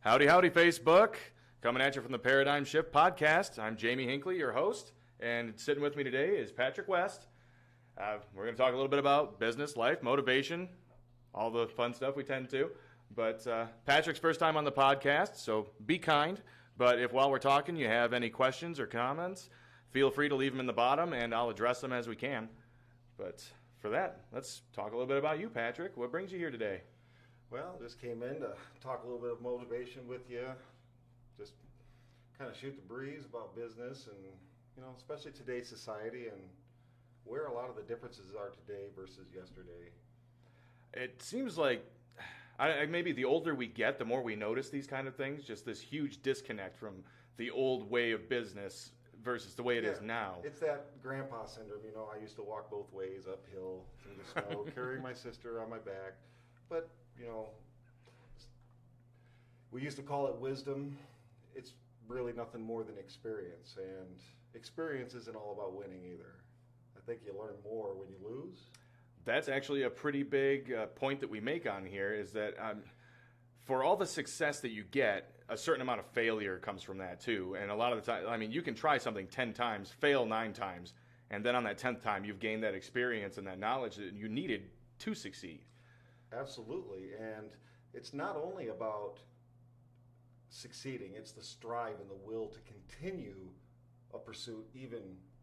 Howdy, howdy, Facebook. Coming at you from the Paradigm Shift podcast. I'm Jamie Hinckley, your host, and sitting with me today is Patrick West. We're going to talk a little bit about business, life, motivation, all the fun stuff we tend to. But Patrick's first time on the podcast, so be kind. But if while we're talking you have any questions or comments, feel free to leave them in the bottom, and I'll address them as we can. But for that, let's talk a little bit about you, Patrick. What brings you here today? Well, just came in to talk a little bit of motivation with you, just kind of shoot the breeze about business and, especially today's society and where a lot of the differences are today versus yesterday. It seems like maybe the older we get, the more we notice these kind of things, just this huge disconnect from the old way of business versus the way it is now. It's that grandpa syndrome. I used to walk both ways uphill through the snow, carrying my sister on my back. But we used to call it wisdom. It's really nothing more than experience, and experience isn't all about winning either. I think you learn more when you lose. That's actually a pretty big point that we make on here, is that for all the success that you get, a certain amount of failure comes from that too. And a lot of the time, you can try something 10 times, fail 9 times, and then on that 10th time, you've gained that experience and that knowledge that you needed to succeed. Absolutely, and it's not only about succeeding, it's the strive and the will to continue a pursuit even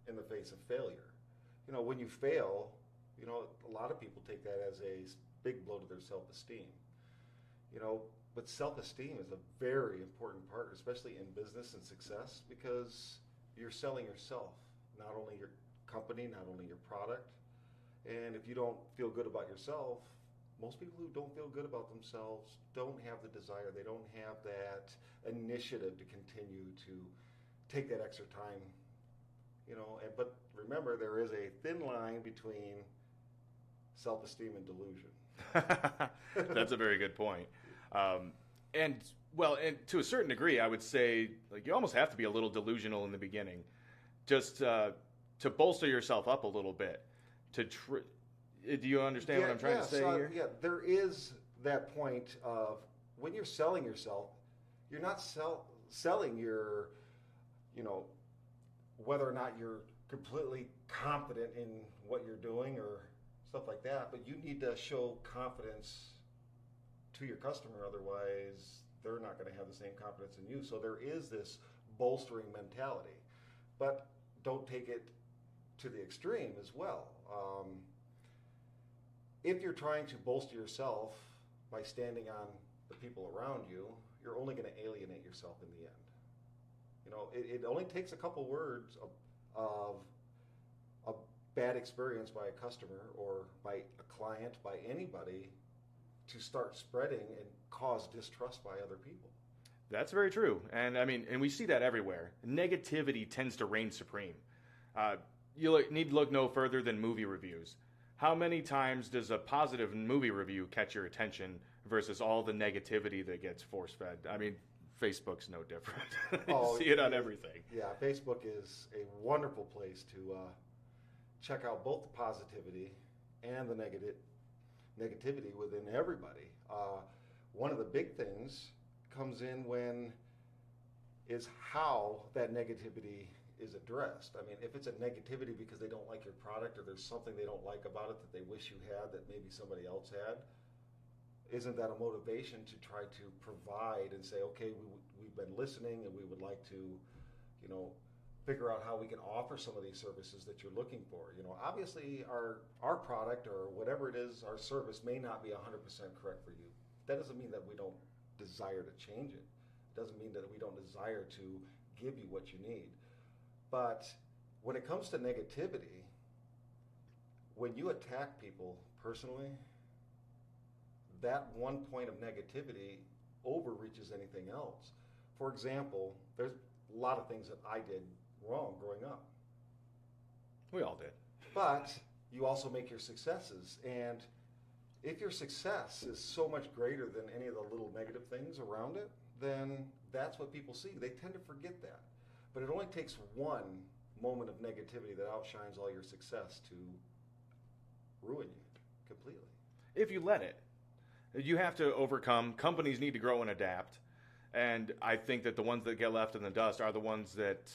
in the face of failure. When you fail, a lot of people take that as a big blow to their self-esteem. But self-esteem is a very important part, especially in business and success, because you're selling yourself, not only your company, not only your product. And if you don't feel good about yourself, most people who don't feel good about themselves don't have the desire. They don't have that initiative to continue to take that extra time. But remember, there is a thin line between self-esteem and delusion. That's a very good point. And to a certain degree, I would say you almost have to be a little delusional in the beginning, just to bolster yourself up a little bit. Do you understand what I'm trying to say here? Yeah, there is that point of when you're selling yourself, you're not selling your, whether or not you're completely confident in what you're doing or stuff like that, but you need to show confidence to your customer, otherwise they're not going to have the same confidence in you. So there is this bolstering mentality, but don't take it to the extreme as well. If you're trying to bolster yourself by standing on the people around you, you're only going to alienate yourself in the end. It only takes a couple words of a bad experience by a customer or by a client, by anybody, to start spreading and cause distrust by other people. That's very true. And and we see that everywhere. Negativity tends to reign supreme. You need to look no further than movie reviews. How many times does a positive movie review catch your attention versus all the negativity that gets force-fed? Facebook's no different. You see it on everything. Yeah, Facebook is a wonderful place to check out both the positivity and the negativity within everybody. One of the big things comes in is how that negativity is addressed. If it's a negativity because they don't like your product or there's something they don't like about it that they wish you had that maybe somebody else had, isn't that a motivation to try to provide and say, okay, we've been listening and we would like to, figure out how we can offer some of these services that you're looking for. Obviously our product or whatever it is, our service may not be 100% correct for you. That doesn't mean that we don't desire to change it. It doesn't mean that we don't desire to give you what you need. But when it comes to negativity, when you attack people personally, that one point of negativity overreaches anything else. For example, there's a lot of things that I did wrong growing up. We all did. But you also make your successes. And if your success is so much greater than any of the little negative things around it, then that's what people see. They tend to forget that. But it only takes one moment of negativity that outshines all your success to ruin you completely. If you let it. You have to overcome. Companies need to grow and adapt. And I think that the ones that get left in the dust are the ones that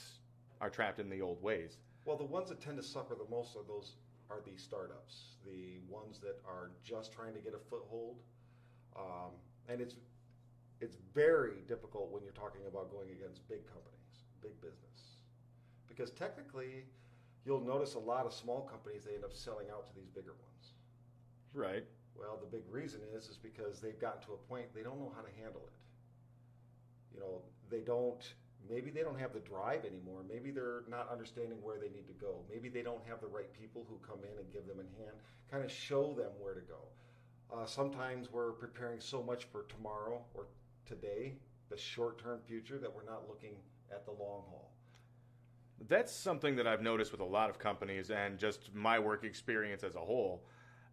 are trapped in the old ways. Well, the ones that tend to suffer the most are the startups, the ones that are just trying to get a foothold, and it's very difficult when you're talking about going against big companies, big business, because technically, you'll notice a lot of small companies, they end up selling out to these bigger ones. Right. Well, the big reason is because they've gotten to a point they don't know how to handle it. Maybe they don't have the drive anymore. Maybe they're not understanding where they need to go. Maybe they don't have the right people who come in and give them a hand, kind of show them where to go. Sometimes we're preparing so much for tomorrow or today, the short-term future, that we're not looking at the long haul. That's something that I've noticed with a lot of companies and just my work experience as a whole.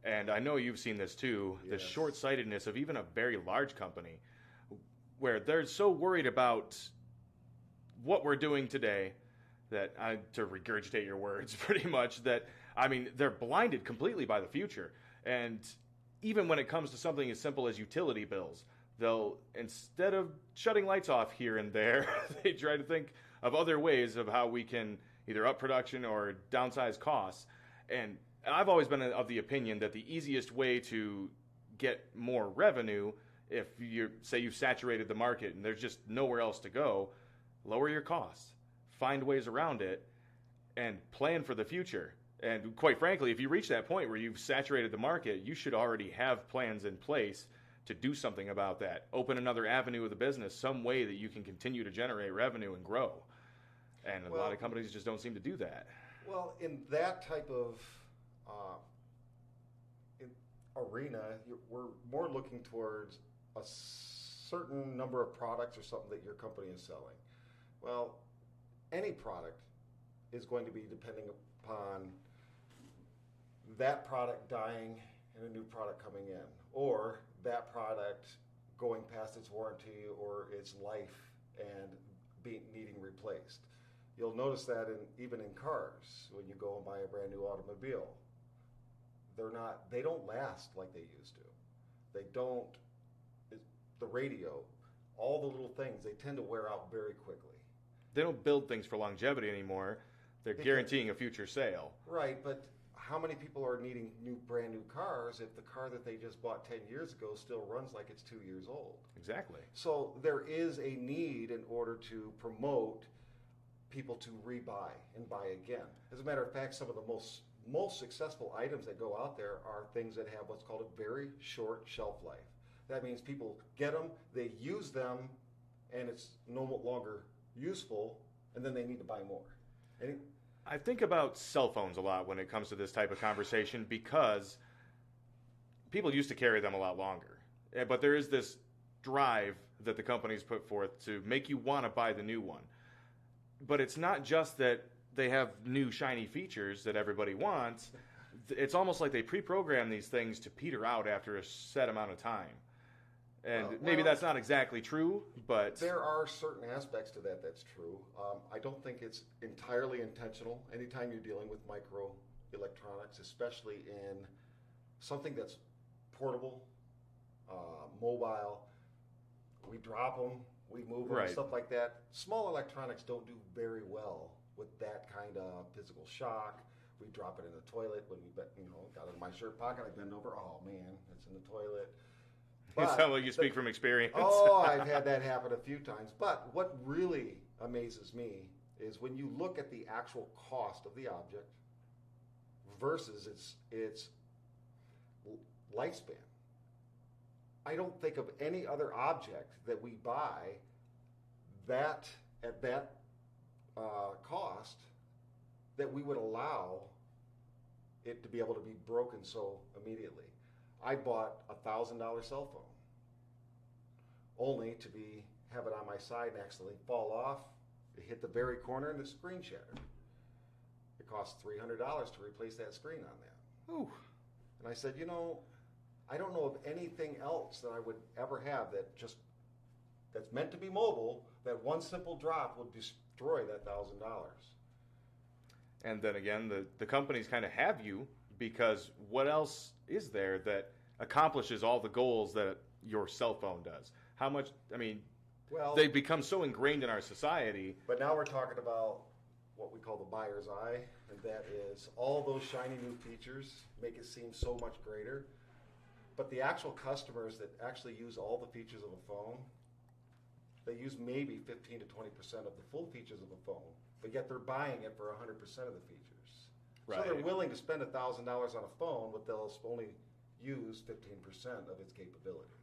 And I know you've seen this too, the Yes. short-sightedness of even a very large company, where they're so worried about what we're doing today that, to regurgitate your words pretty much, that, I mean, they're blinded completely by the future. And even when it comes to something as simple as utility bills, they'll, instead of shutting lights off here and there, they try to think of other ways of how we can either up production or downsize costs. And I've always been of the opinion that the easiest way to get more revenue, if you say you've saturated the market and there's just nowhere else to go, lower your costs, find ways around it, and plan for the future. And quite frankly, if you reach that point where you've saturated the market, you should already have plans in place to do something about that. Open another avenue of the business, some way that you can continue to generate revenue and grow. And a lot of companies just don't seem to do that. Well, in that type of arena, we're more looking towards a certain number of products or something that your company is selling. Well, any product is going to be depending upon that product dying and a new product coming in, or that product going past its warranty or its life and needing replaced. You'll notice that even in cars, when you go and buy a brand new automobile, they don't last like they used to. They don't, the radio, all the little things, they tend to wear out very quickly. They don't build things for longevity anymore. They're guaranteeing a future sale. Right, but how many people are needing brand new cars if the car that they just bought 10 years ago still runs like it's 2 years old? Exactly. So there is a need in order to promote people to rebuy and buy again. As a matter of fact, some of the most successful items that go out there are things that have what's called a very short shelf life. That means people get them, they use them, and it's no longer useful, and then they need to buy more. I think about cell phones a lot when it comes to this type of conversation, because people used to carry them a lot longer. But there is this drive that the companies put forth to make you want to buy the new one. But it's not just that they have new shiny features that everybody wants. It's almost like they pre-program these things to peter out after a set amount of time. And maybe that's not exactly true, but there are certain aspects to that that's true. I don't think it's entirely intentional. Anytime you're dealing with microelectronics, especially in something that's portable, mobile, we drop them, we move them, Right. Stuff like that. Small electronics don't do very well with that kind of physical shock. We drop it in the toilet when we got it in my shirt pocket. I bend over, oh man, it's in the toilet. you sound like you speak from experience. Oh, I've had that happen a few times. But what really amazes me is when you look at the actual cost of the object versus its lifespan. I don't think of any other object that we buy at that cost that we would allow it to be able to be broken so immediately. I bought a $1,000 cell phone, only to have it on my side and accidentally fall off. It hit the very corner and the screen shattered. It cost $300 to replace that screen on that. Ooh. And I said, I don't know of anything else that I would ever have that's meant to be mobile, that one simple drop would destroy that $1,000. And then again, the companies kind of have you, because what else is there that accomplishes all the goals that your cell phone does? How much, Well, They become so ingrained in our society. but now we're talking about what we call the buyer's eye, and that is all those shiny new features make it seem so much greater. But the actual customers that actually use all the features of a phone, they use maybe 15 to 20% of the full features of a phone, but yet they're buying it for 100% of the features. Right. So they're willing to spend $1,000 on a phone, but they'll only use 15% of its capability.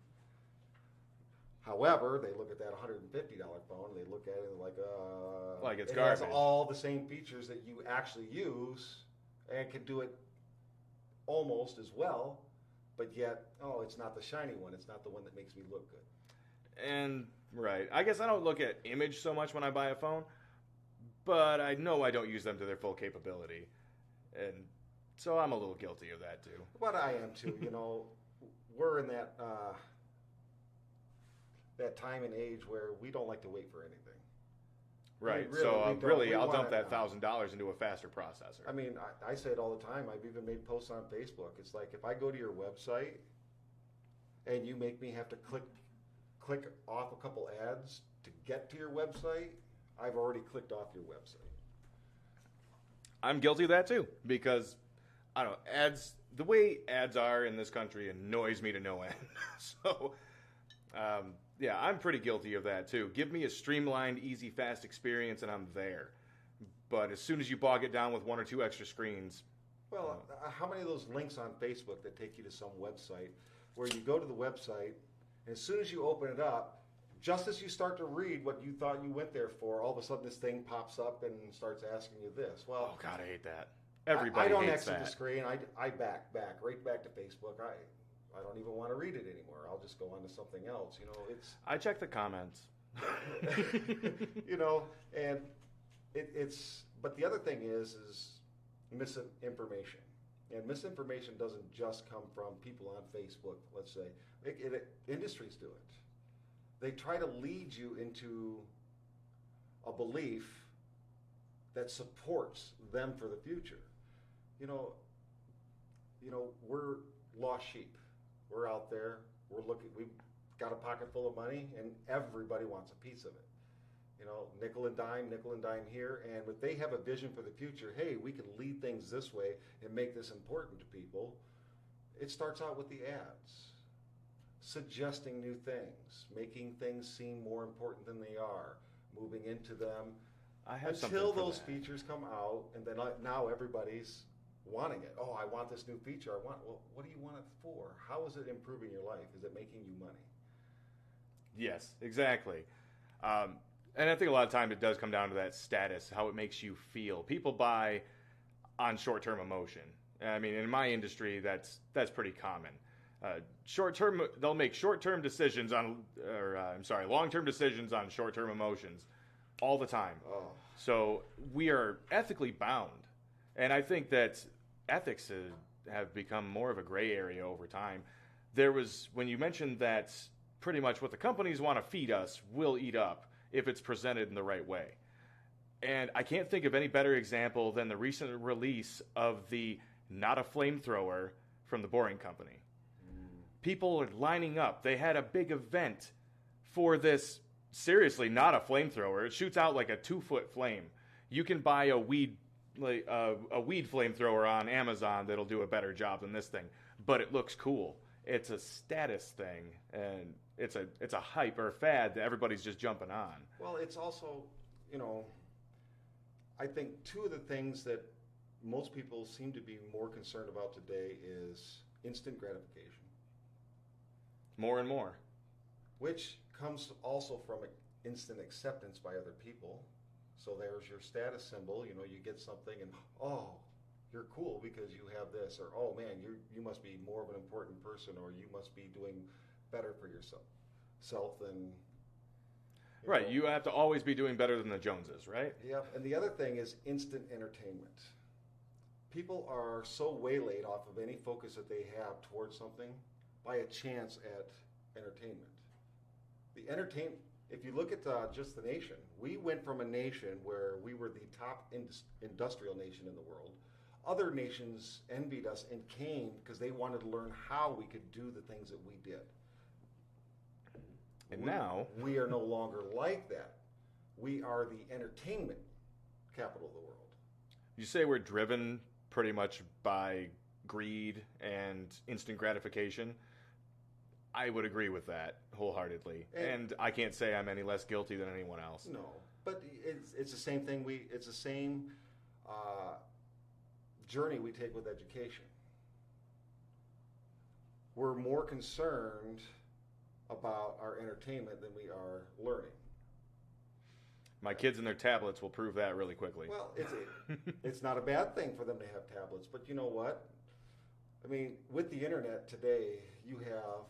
However, they look at that $150 phone, and they look at it like it's it garbage. has all the same features that you actually use, and can do it almost as well, but yet, oh, it's not the shiny one. It's not the one that makes me look good. And, right. I guess I don't look at image so much when I buy a phone, but I know I don't use them to their full capability. And so I'm a little guilty of that, too. But I am too. We're in that that time and age where we don't like to wait for anything. Right. We Really, we I'll want dump it that now. $1,000 into a faster processor. I mean, I say it all the time. I've even made posts on Facebook. It's like if I go to your website and you make me have to click off a couple ads to get to your website, I've already clicked off your website. I'm guilty of that, too, because, I don't know, the way ads are in this country annoys me to no end. So, yeah, I'm pretty guilty of that, too. Give me a streamlined, easy, fast experience, and I'm there. But as soon as you bog it down with one or two extra screens... Well, how many of those links on Facebook that take you to some website where you go to the website, and as soon as you open it up, just as you start to read what you thought you went there for, all of a sudden this thing pops up and starts asking you this. Well, Oh, God, I hate that. Everybody I don't hates exit that. the screen. I back right back to Facebook. I don't even want to read it anymore. I'll just go on to something else. I check the comments. And it's. But the other thing is misinformation, and misinformation doesn't just come from people on Facebook. Let's say industries do it. They try to lead you into a belief that supports them for the future. We're lost sheep. We're out there. We're looking. We've got a pocket full of money, and everybody wants a piece of it. Nickel and dime here. And if they have a vision for the future, hey, we can lead things this way and make this important to people. It starts out with the ads, suggesting new things, making things seem more important than they are, moving into them I have until something for those that. features come out, and then now everybody's wanting it. Oh, I want this new feature. Well, what do you want it for? How is it improving your life? Is it making you money? Yes, exactly. And I think a lot of time it does come down to that status, how it makes you feel. People buy on short-term emotion. I mean, in my industry, that's pretty common. Short-term, they'll make short-term decisions long-term decisions on short-term emotions all the time. Oh. So we are ethically bound, and I think that ethics have become more of a gray area over time. When you mentioned that pretty much what the companies want to feed us, we'll eat up if it's presented in the right way. And I can't think of any better example than the recent release of the Not a Flamethrower from the Boring Company. People are lining up. They had a big event for this. Seriously, not a flamethrower. It shoots out like a 2-foot flame. You can buy a weed flamethrower on Amazon that'll do a better job than this thing, but it looks cool. It's a status thing, and it's a hype or a fad that everybody's just jumping on. Well, it's also, I think two of the things that most people seem to be more concerned about today is instant gratification. More and more. Which comes also from instant acceptance by other people. So there's your status symbol. You get something and, oh, you're cool because you have this. Or, oh, man, you must be more of an important person, or you must be doing better for yourself than... Right, you have to always be doing better than the Joneses, right? Yep, and the other thing is instant entertainment. People are so waylaid off of any focus that they have towards something by a chance at entertainment. If you look at just the nation, we went from a nation where we were the top industrial nation in the world. Other nations envied us and came because they wanted to learn how we could do the things that we did. And now we are no longer like that. We are the entertainment capital of the world. you say we're driven pretty much by greed and instant gratification. I would agree with that wholeheartedly, and I can't say I'm any less guilty than anyone else. No, but it's the same thing. It's the same journey we take with education. We're more concerned about our entertainment than we are learning. My kids and their tablets will prove that really quickly. Well, it's not a bad thing for them to have tablets, but you know what? I mean, with the internet today, you have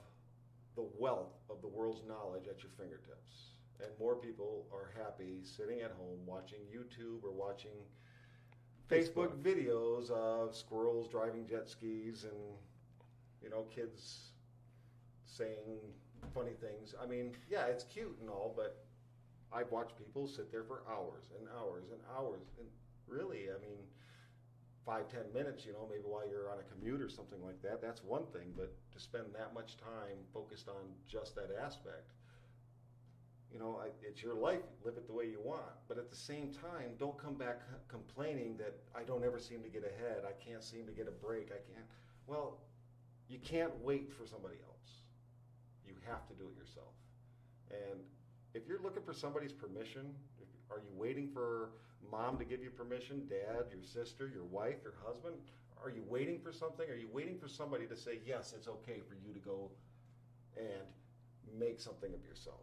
the wealth of the world's knowledge at your fingertips. And more people are happy sitting at home watching YouTube or watching Facebook videos of squirrels driving jet skis and, kids saying funny things. I mean, yeah, it's cute and all, but I've watched people sit there for hours and hours and hours. And really, I mean, 5-10 minutes, maybe while you're on a commute or something like that, that's one thing. But to spend that much time focused on just that aspect, it's your life. Live it the way you want. But at the same time, don't come back complaining that I don't ever seem to get ahead. I can't seem to get a break. I can't. Well, you can't wait for somebody else. You have to do it yourself. And if you're looking for somebody's permission, are you waiting for mom to give you permission, dad, your sister, your wife, your husband? Are you waiting for something? Are you waiting for somebody to say, yes, it's okay for you to go and make something of yourself?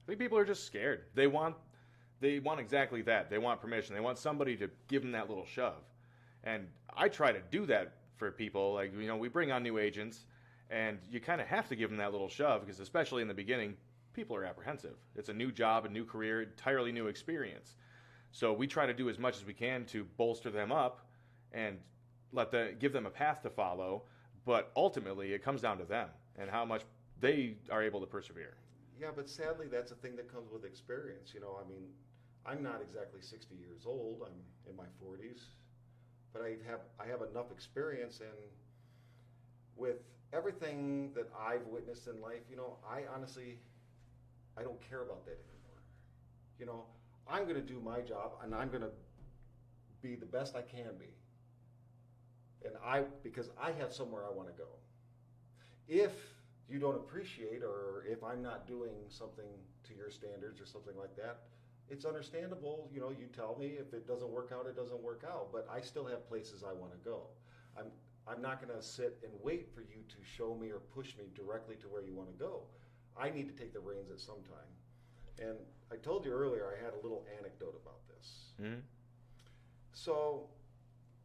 I think people are just scared. They want exactly that. They want permission. They want somebody to give them that little shove. And I try to do that for people. Like, we bring on new agents, and you kind of have to give them that little shove because especially in the beginning, people are apprehensive. It's a new job, a new career, entirely new experience. So we try to do as much as we can to bolster them up and give them a path to follow. But ultimately, it comes down to them and how much they are able to persevere. Yeah, but sadly, that's a thing that comes with experience. I mean, I'm not exactly 60 years old. I'm in my 40s, but I have enough experience, and with everything that I've witnessed in life, I honestly, I don't care about that anymore. I'm going to do my job, and I'm going to be the best I can be, and because I have somewhere I want to go. If you don't appreciate, or if I'm not doing something to your standards or something like that, it's understandable. You tell me if it doesn't work out, it doesn't work out. But I still have places I want to go. I'm not going to sit and wait for you to show me or push me directly to where you want to go. I need to take the reins at some time. And I told you earlier I had a little anecdote about this. Mm-hmm. So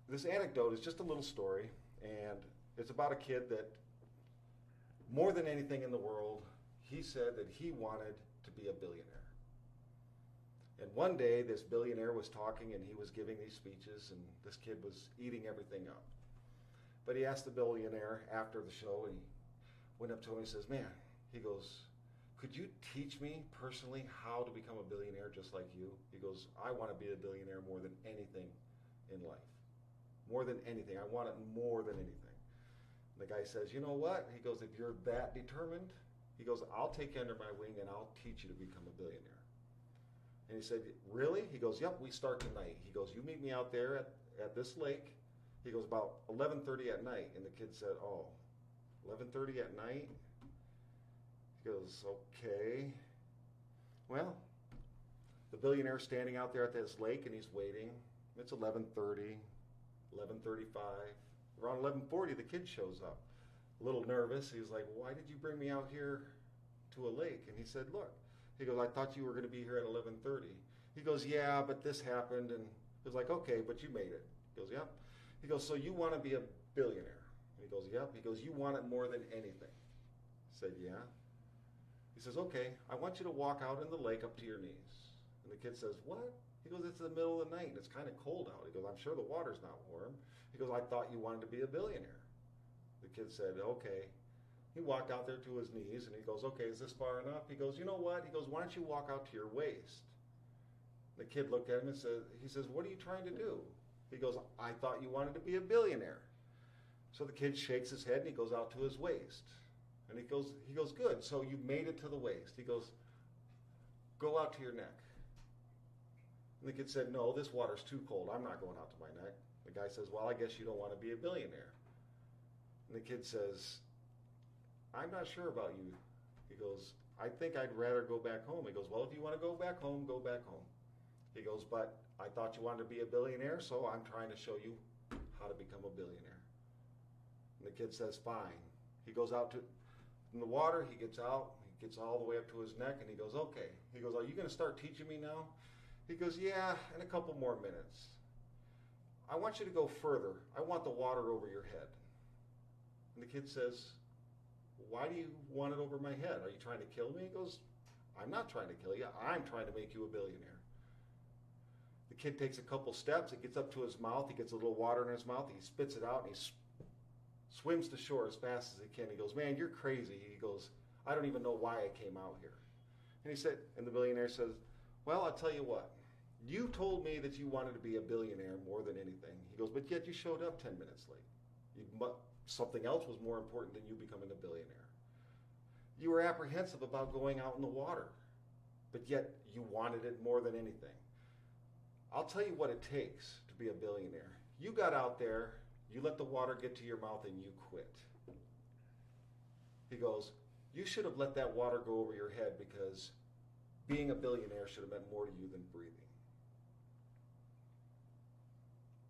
this anecdote is just a little story, and it's about a kid that, more than anything in the world, he said that he wanted to be a billionaire. And one day, this billionaire was talking, and he was giving these speeches, and this kid was eating everything up. But he asked the billionaire after the show, and he went up to him and he says, man, he goes, could you teach me personally how to become a billionaire just like you? He goes, I want to be a billionaire more than anything in life. More than anything. I want it more than anything. The guy says, you know what? He goes, if you're that determined, he goes, I'll take you under my wing and I'll teach you to become a billionaire. And he said, really? He goes, yep, we start tonight. He goes, you meet me out there at this lake. He goes, about 11:30 at night. And the kid said, oh, 11:30 at night? He goes, okay. Well, the billionaire's standing out there at this lake and he's waiting. It's 11:30, 11:35. Around 11:40, the kid shows up, a little nervous. He's like, why did you bring me out here to a lake? And he said, look. He goes, I thought you were going to be here at 11:30. He goes, yeah, but this happened. And he was like, okay, but you made it. He goes, yep. He goes, so you want to be a billionaire? And he goes, yep. He goes, you want it more than anything? I said, yeah. He says, okay, I want you to walk out in the lake up to your knees. And the kid says, what? He goes, it's the middle of the night and it's kind of cold out. He goes, I'm sure the water's not warm. He goes, I thought you wanted to be a billionaire. The kid said, okay. He walked out there to his knees and he goes, okay, is this far enough? He goes, you know what? He goes, why don't you walk out to your waist? The kid looked at him and says, what are you trying to do? He goes, I thought you wanted to be a billionaire. So the kid shakes his head and he goes out to his waist. And he goes, good. So you've made it to the waist. He goes, go out to your neck. And the kid said, no, this water's too cold. I'm not going out to my neck. The guy says, well, I guess you don't want to be a billionaire. And the kid says, I'm not sure about you. He goes, I think I'd rather go back home. He goes, well, if you want to go back home, go back home. He goes, but I thought you wanted to be a billionaire, so I'm trying to show you how to become a billionaire. And the kid says, fine. He goes out in the water, he gets out, he gets all the way up to his neck, and he goes, okay. He goes, are you going to start teaching me now? He goes, yeah, in a couple more minutes. I want you to go further. I want the water over your head. And the kid says, why do you want it over my head? Are you trying to kill me? He goes, I'm not trying to kill you. I'm trying to make you a billionaire. The kid takes a couple steps. It gets up to his mouth. He gets a little water in his mouth. He spits it out, and he swims to shore as fast as he can. He goes, man, you're crazy. He goes, I don't even know why I came out here. And the billionaire says, well, I'll tell you what. You told me that you wanted to be a billionaire more than anything. He goes, but yet you showed up 10 minutes late. Something else was more important than you becoming a billionaire. You were apprehensive about going out in the water, but yet you wanted it more than anything. I'll tell you what it takes to be a billionaire. You got out there, you let the water get to your mouth, and you quit. He goes, you should have let that water go over your head, because being a billionaire should have meant more to you than breathing.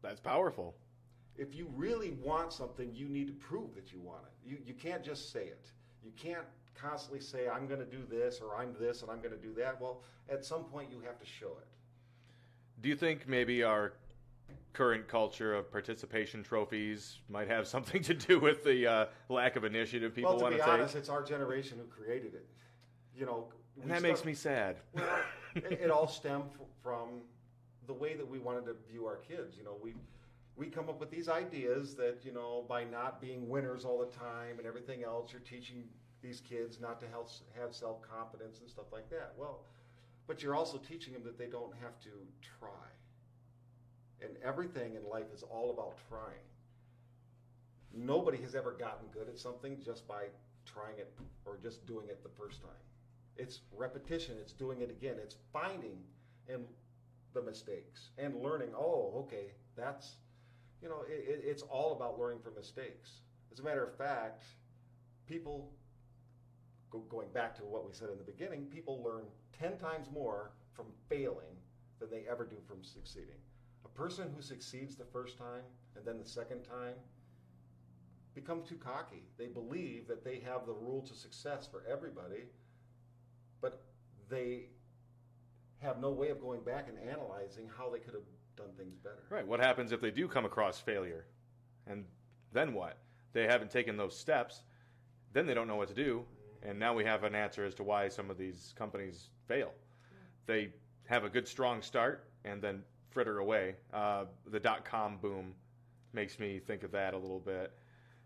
That's powerful. If you really want something, you need to prove that you want it. You can't just say it. You can't constantly say, I'm going to do this, or I'm this, and I'm going to do that. Well, at some point, you have to show it. Do you think maybe our current culture of participation trophies might have something to do with the lack of initiative people want to take? To be honest, it's our generation who created it. And that makes me sad. Well, it all stemmed from the way that we wanted to view our kids. We come up with these ideas that, by not being winners all the time and everything else, you're teaching these kids not to have self-confidence and stuff like that. Well, but you're also teaching them that they don't have to try. And everything in life is all about trying. Nobody has ever gotten good at something just by trying it or just doing it the first time. It's repetition. It's doing it again. It's finding the mistakes and learning, okay, that's, it's all about learning from mistakes. As a matter of fact, people, going back to what we said in the beginning, people learn 10 times more from failing than they ever do from succeeding. A person who succeeds the first time and then the second time become too cocky. They believe that they have the rule to success for everybody, but they have no way of going back and analyzing how they could have done things better. Right. What happens if they do come across failure? And then what? They haven't taken those steps. Then they don't know what to do. And now we have an answer as to why some of these companies fail. They have a good, strong start and then fritter away. The dot-com boom makes me think of that a little bit,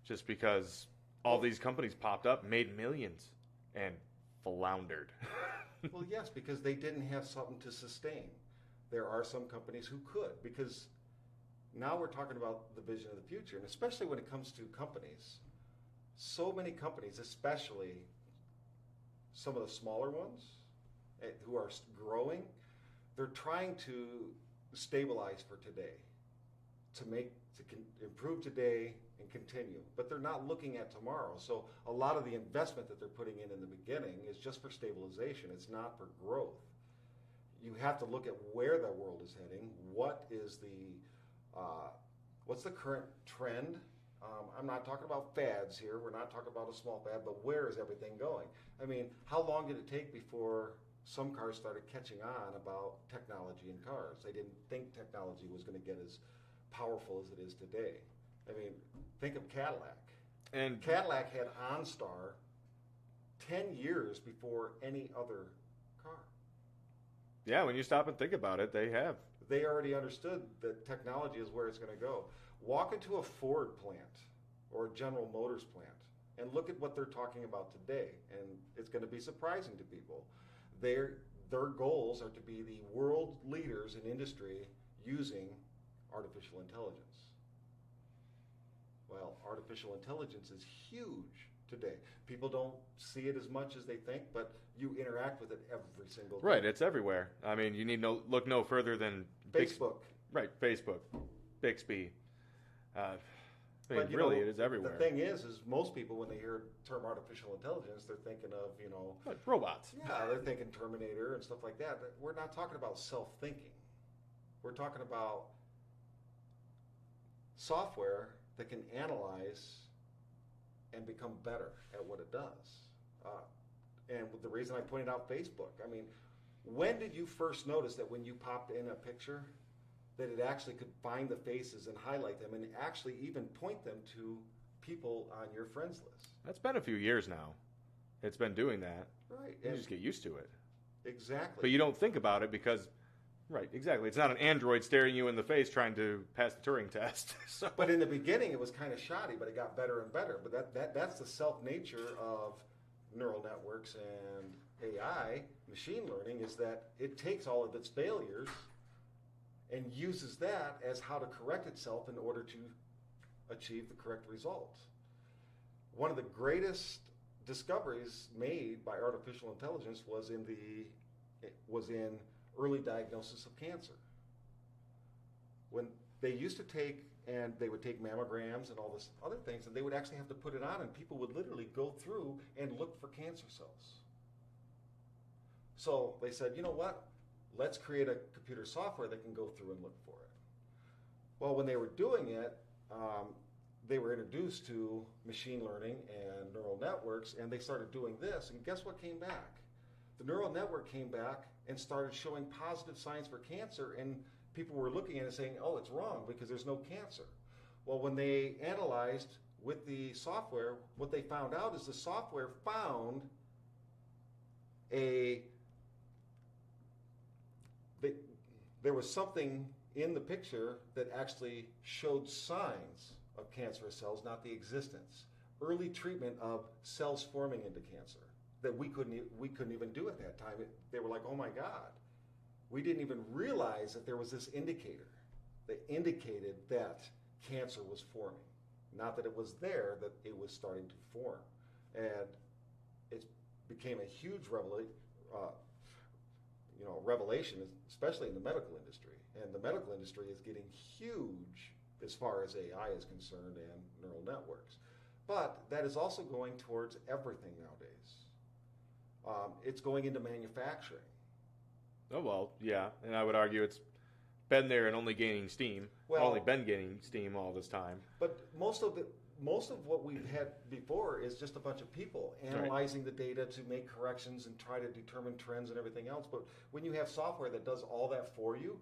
just because all these companies popped up, made millions, and floundered. Well, yes, because they didn't have something to sustain. There are some companies who could, because now we're talking about the vision of the future, and especially when it comes to companies. So many companies, especially some of the smaller ones who are growing, they're trying to stabilize for today, to improve today and continue. But they're not looking at tomorrow. So a lot of the investment that they're putting in the beginning is just for stabilization. It's not for growth. You have to look at where the world is heading. What's the current trend? I'm not talking about fads here. We're not talking about a small fad, but where is everything going? I mean, how long did it take before some cars started catching on about technology in cars? They didn't think technology was going to get as powerful as it is today. I mean, think of Cadillac. And Cadillac had OnStar 10 years before any other car. Yeah, when you stop and think about it, they have. They already understood that technology is where it's going to go. Walk into a Ford plant or a General Motors plant and look at what they're talking about today, and it's going to be surprising to people. Their goals are to be the world leaders in industry using artificial intelligence. Well, artificial intelligence is huge today. People don't see it as much as they think, but you interact with it every single day. Right, it's everywhere. I mean, you need look no further than Facebook. Facebook, Bixby. But really, it is everywhere. The thing is most people, when they hear the term artificial intelligence, they're thinking of, Like robots. Yeah, they're thinking Terminator and stuff like that. But we're not talking about self-thinking. We're talking about software that can analyze and become better at what it does. And the reason I pointed out Facebook, I mean, when did you first notice that when you popped in a picture, that it actually could find the faces and highlight them and actually even point them to people on your friends list? That's been a few years now. It's been doing that. Right. You just get used to it. Exactly. But you don't think about it because, right, exactly. It's not an android staring you in the face trying to pass the Turing test. So. But in the beginning, it was kind of shoddy, but it got better and better. But that's the self-nature of neural networks and AI, machine learning, is that it takes all of its failures and uses that as how to correct itself in order to achieve the correct result. One of the greatest discoveries made by artificial intelligence was in early diagnosis of cancer. When they used to they would take mammograms and all this other things, and they would actually have to put it on, and people would literally go through and look for cancer cells. So they said, you know what? Let's create a computer software that can go through and look for it. Well, when they were doing it, they were introduced to machine learning and neural networks, and they started doing this, and guess what came back? The neural network came back and started showing positive signs for cancer, and people were looking at it saying, oh, it's wrong because there's no cancer. Well, when they analyzed with the software, what they found out is the software found there was something in the picture that actually showed signs of cancerous cells, not the existence. Early treatment of cells forming into cancer that we couldn't even do at that time. They were like, oh my God. We didn't even realize that there was this indicator that indicated that cancer was forming. Not that it was there, that it was starting to form. And it became a huge revelation, especially in the medical industry. And the medical industry is getting huge as far as AI is concerned and neural networks. But that is also going towards everything nowadays. It's going into manufacturing. Oh, well, yeah. And I would argue it's been there and only gaining steam. Only been gaining steam all this time. But most of what we've had before is just a bunch of people analyzing the data to make corrections and try to determine trends and everything else. But when you have software that does all that for you,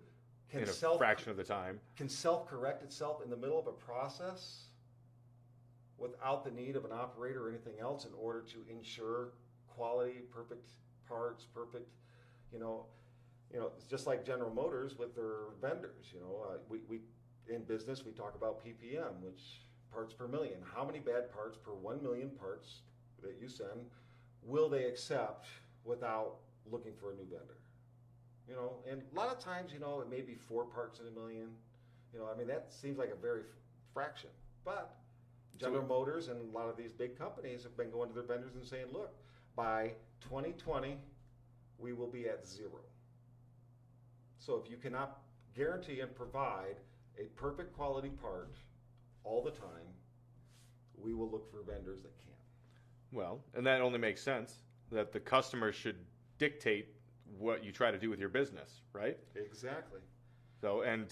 in a fraction of the time, can self-correct itself in the middle of a process without the need of an operator or anything else in order to ensure quality, perfect parts, perfect, it's just like General Motors with their vendors. We in business we talk about PPM, which parts per million. How many bad parts per 1 million parts that you send will they accept without looking for a new vendor? And a lot of times, it may be 4 parts in a million. That seems like a very fraction. But General Motors and a lot of these big companies have been going to their vendors and saying, look, by 2020, we will be at 0. So if you cannot guarantee and provide a perfect quality part all the time, we will look for vendors that can. Well, and that only makes sense that the customer should dictate what you try to do with your business, right? Exactly. So, and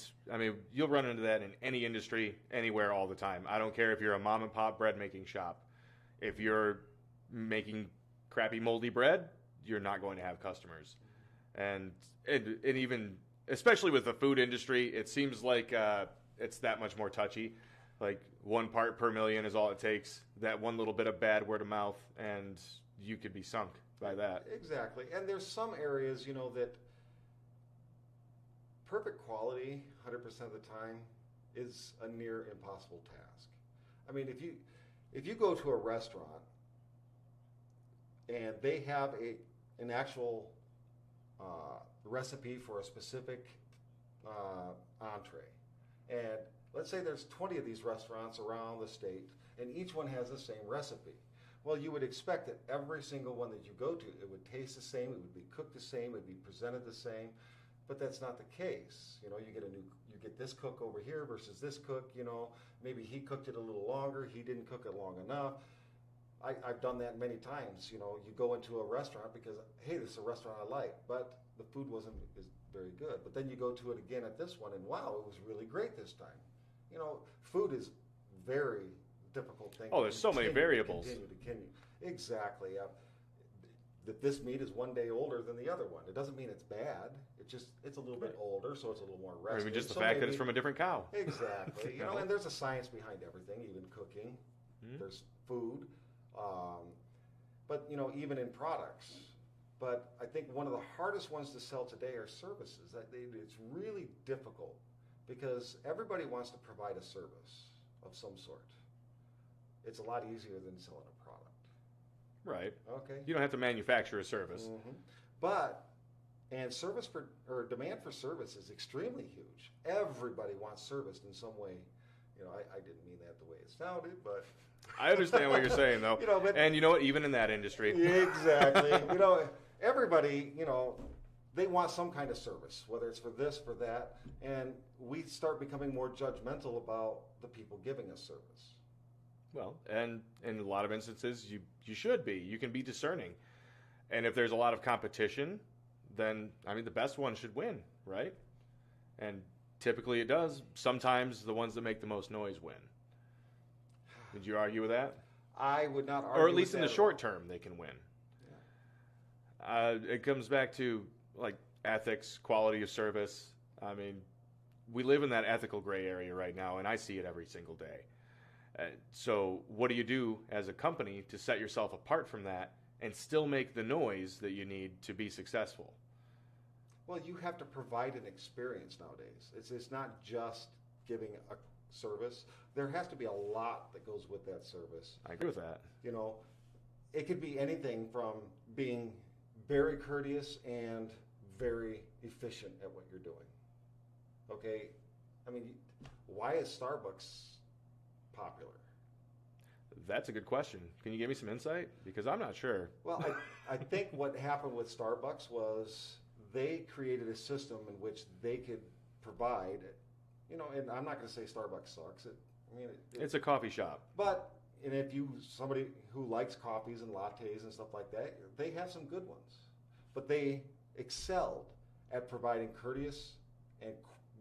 you'll run into that in any industry, anywhere, all the time. I don't care if you're a mom and pop bread making shop. If you're making crappy moldy bread, you're not going to have customers. And even, especially with the food industry, it seems like it's that much more touchy. Like 1 part per million is all it takes. That one little bit of bad word of mouth, and you could be sunk by that. Exactly. And there's some areas, that perfect quality 100% of the time is a near impossible task. If you go to a restaurant and they have an actual recipe for a specific entree, and let's say there's 20 of these restaurants around the state, and each one has the same recipe. Well, you would expect that every single one that you go to, it would taste the same, it would be cooked the same, it would be presented the same, but that's not the case. You know, you get this cook over here versus this cook. You know, maybe he cooked it a little longer, he didn't cook it long enough. I've done that many times. You know, you go into a restaurant because, hey, this is a restaurant I like, but the food wasn't very good. But then you go to it again at this one, and wow, it was really great this time. You know, food is very difficult thing. Oh, there's so many variables. Continue. Exactly. That this meat is one day older than the other one. It doesn't mean it's bad. It's a little bit older, so it's a little more rested. Or even just the fact that it's from a different cow. Exactly. You know, and there's a science behind everything, even cooking. There's food. But, you know, even in products. But I think one of the hardest ones to sell today are services. It's really difficult because everybody wants to provide a service of some sort. It's a lot easier than selling a product. Right. Okay. You don't have to manufacture a service. And demand for service is extremely huge. Everybody wants service in some way. You know, I didn't mean that the way it sounded, but I understand what you're saying, though. You know, and you know what? Even in that industry. Exactly. You know, everybody, you know, they want some kind of service, whether it's for this, for that. And we start becoming more judgmental about the people giving us service. Well, and in a lot of instances, you should be. You can be discerning. And if there's a lot of competition, then, I mean, the best one should win, right? And typically it does. Sometimes the ones that make the most noise win. Would you argue with that? I would not argue. Or at least with in the that short term, they can win. Yeah. It comes back to like ethics, quality of service. I mean, we live in that ethical gray area right now, and I see it every single day. So what do you do as a company to set yourself apart from that and still make the noise that you need to be successful? Well, you have to provide an experience nowadays. It's not just giving a service. There has to be a lot that goes with that service. I agree with that. You know, it could be anything from being very courteous and very efficient at what you're doing. Okay? I mean, why is Starbucks popular? That's a good question. Can you give me some insight? Because I'm not sure. Well, I think what happened with Starbucks was they created a system in which they could provide, you know, and I'm not going to say Starbucks sucks. It's a coffee shop. But, and if somebody who likes coffees and lattes and stuff like that, they have some good ones. But they excelled at providing courteous and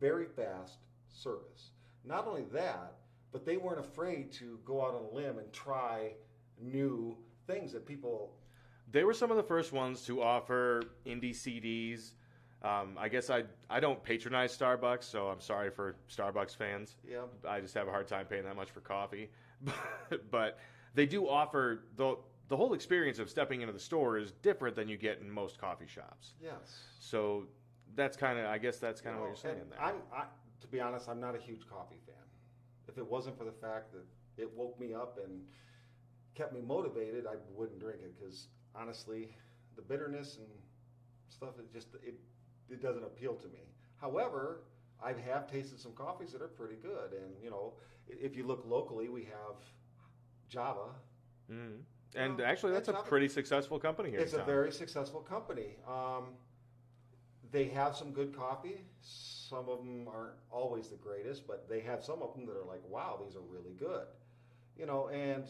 very fast service. Not only that, but they weren't afraid to go out on a limb and try new things that people... They were some of the first ones to offer indie CDs. I guess I don't patronize Starbucks, so I'm sorry for Starbucks fans. Yeah. I just have a hard time paying that much for coffee. But they do offer, the whole experience of stepping into the store is different than you get in most coffee shops. Yes. So that's kind of, I guess that's kind of what you're saying there. To be honest, I'm not a huge coffee fan. If it wasn't for the fact that it woke me up and kept me motivated, I wouldn't drink it because honestly, the bitterness and stuff, it doesn't appeal to me. However, I have tasted some coffees that are pretty good, and you know, if you look locally, we have Java. Mm-hmm. And actually, that's a pretty successful company here. It's a very successful company. They have some good coffee. Some of them aren't always the greatest, but they have some of them that are like, wow, these are really good. You know, and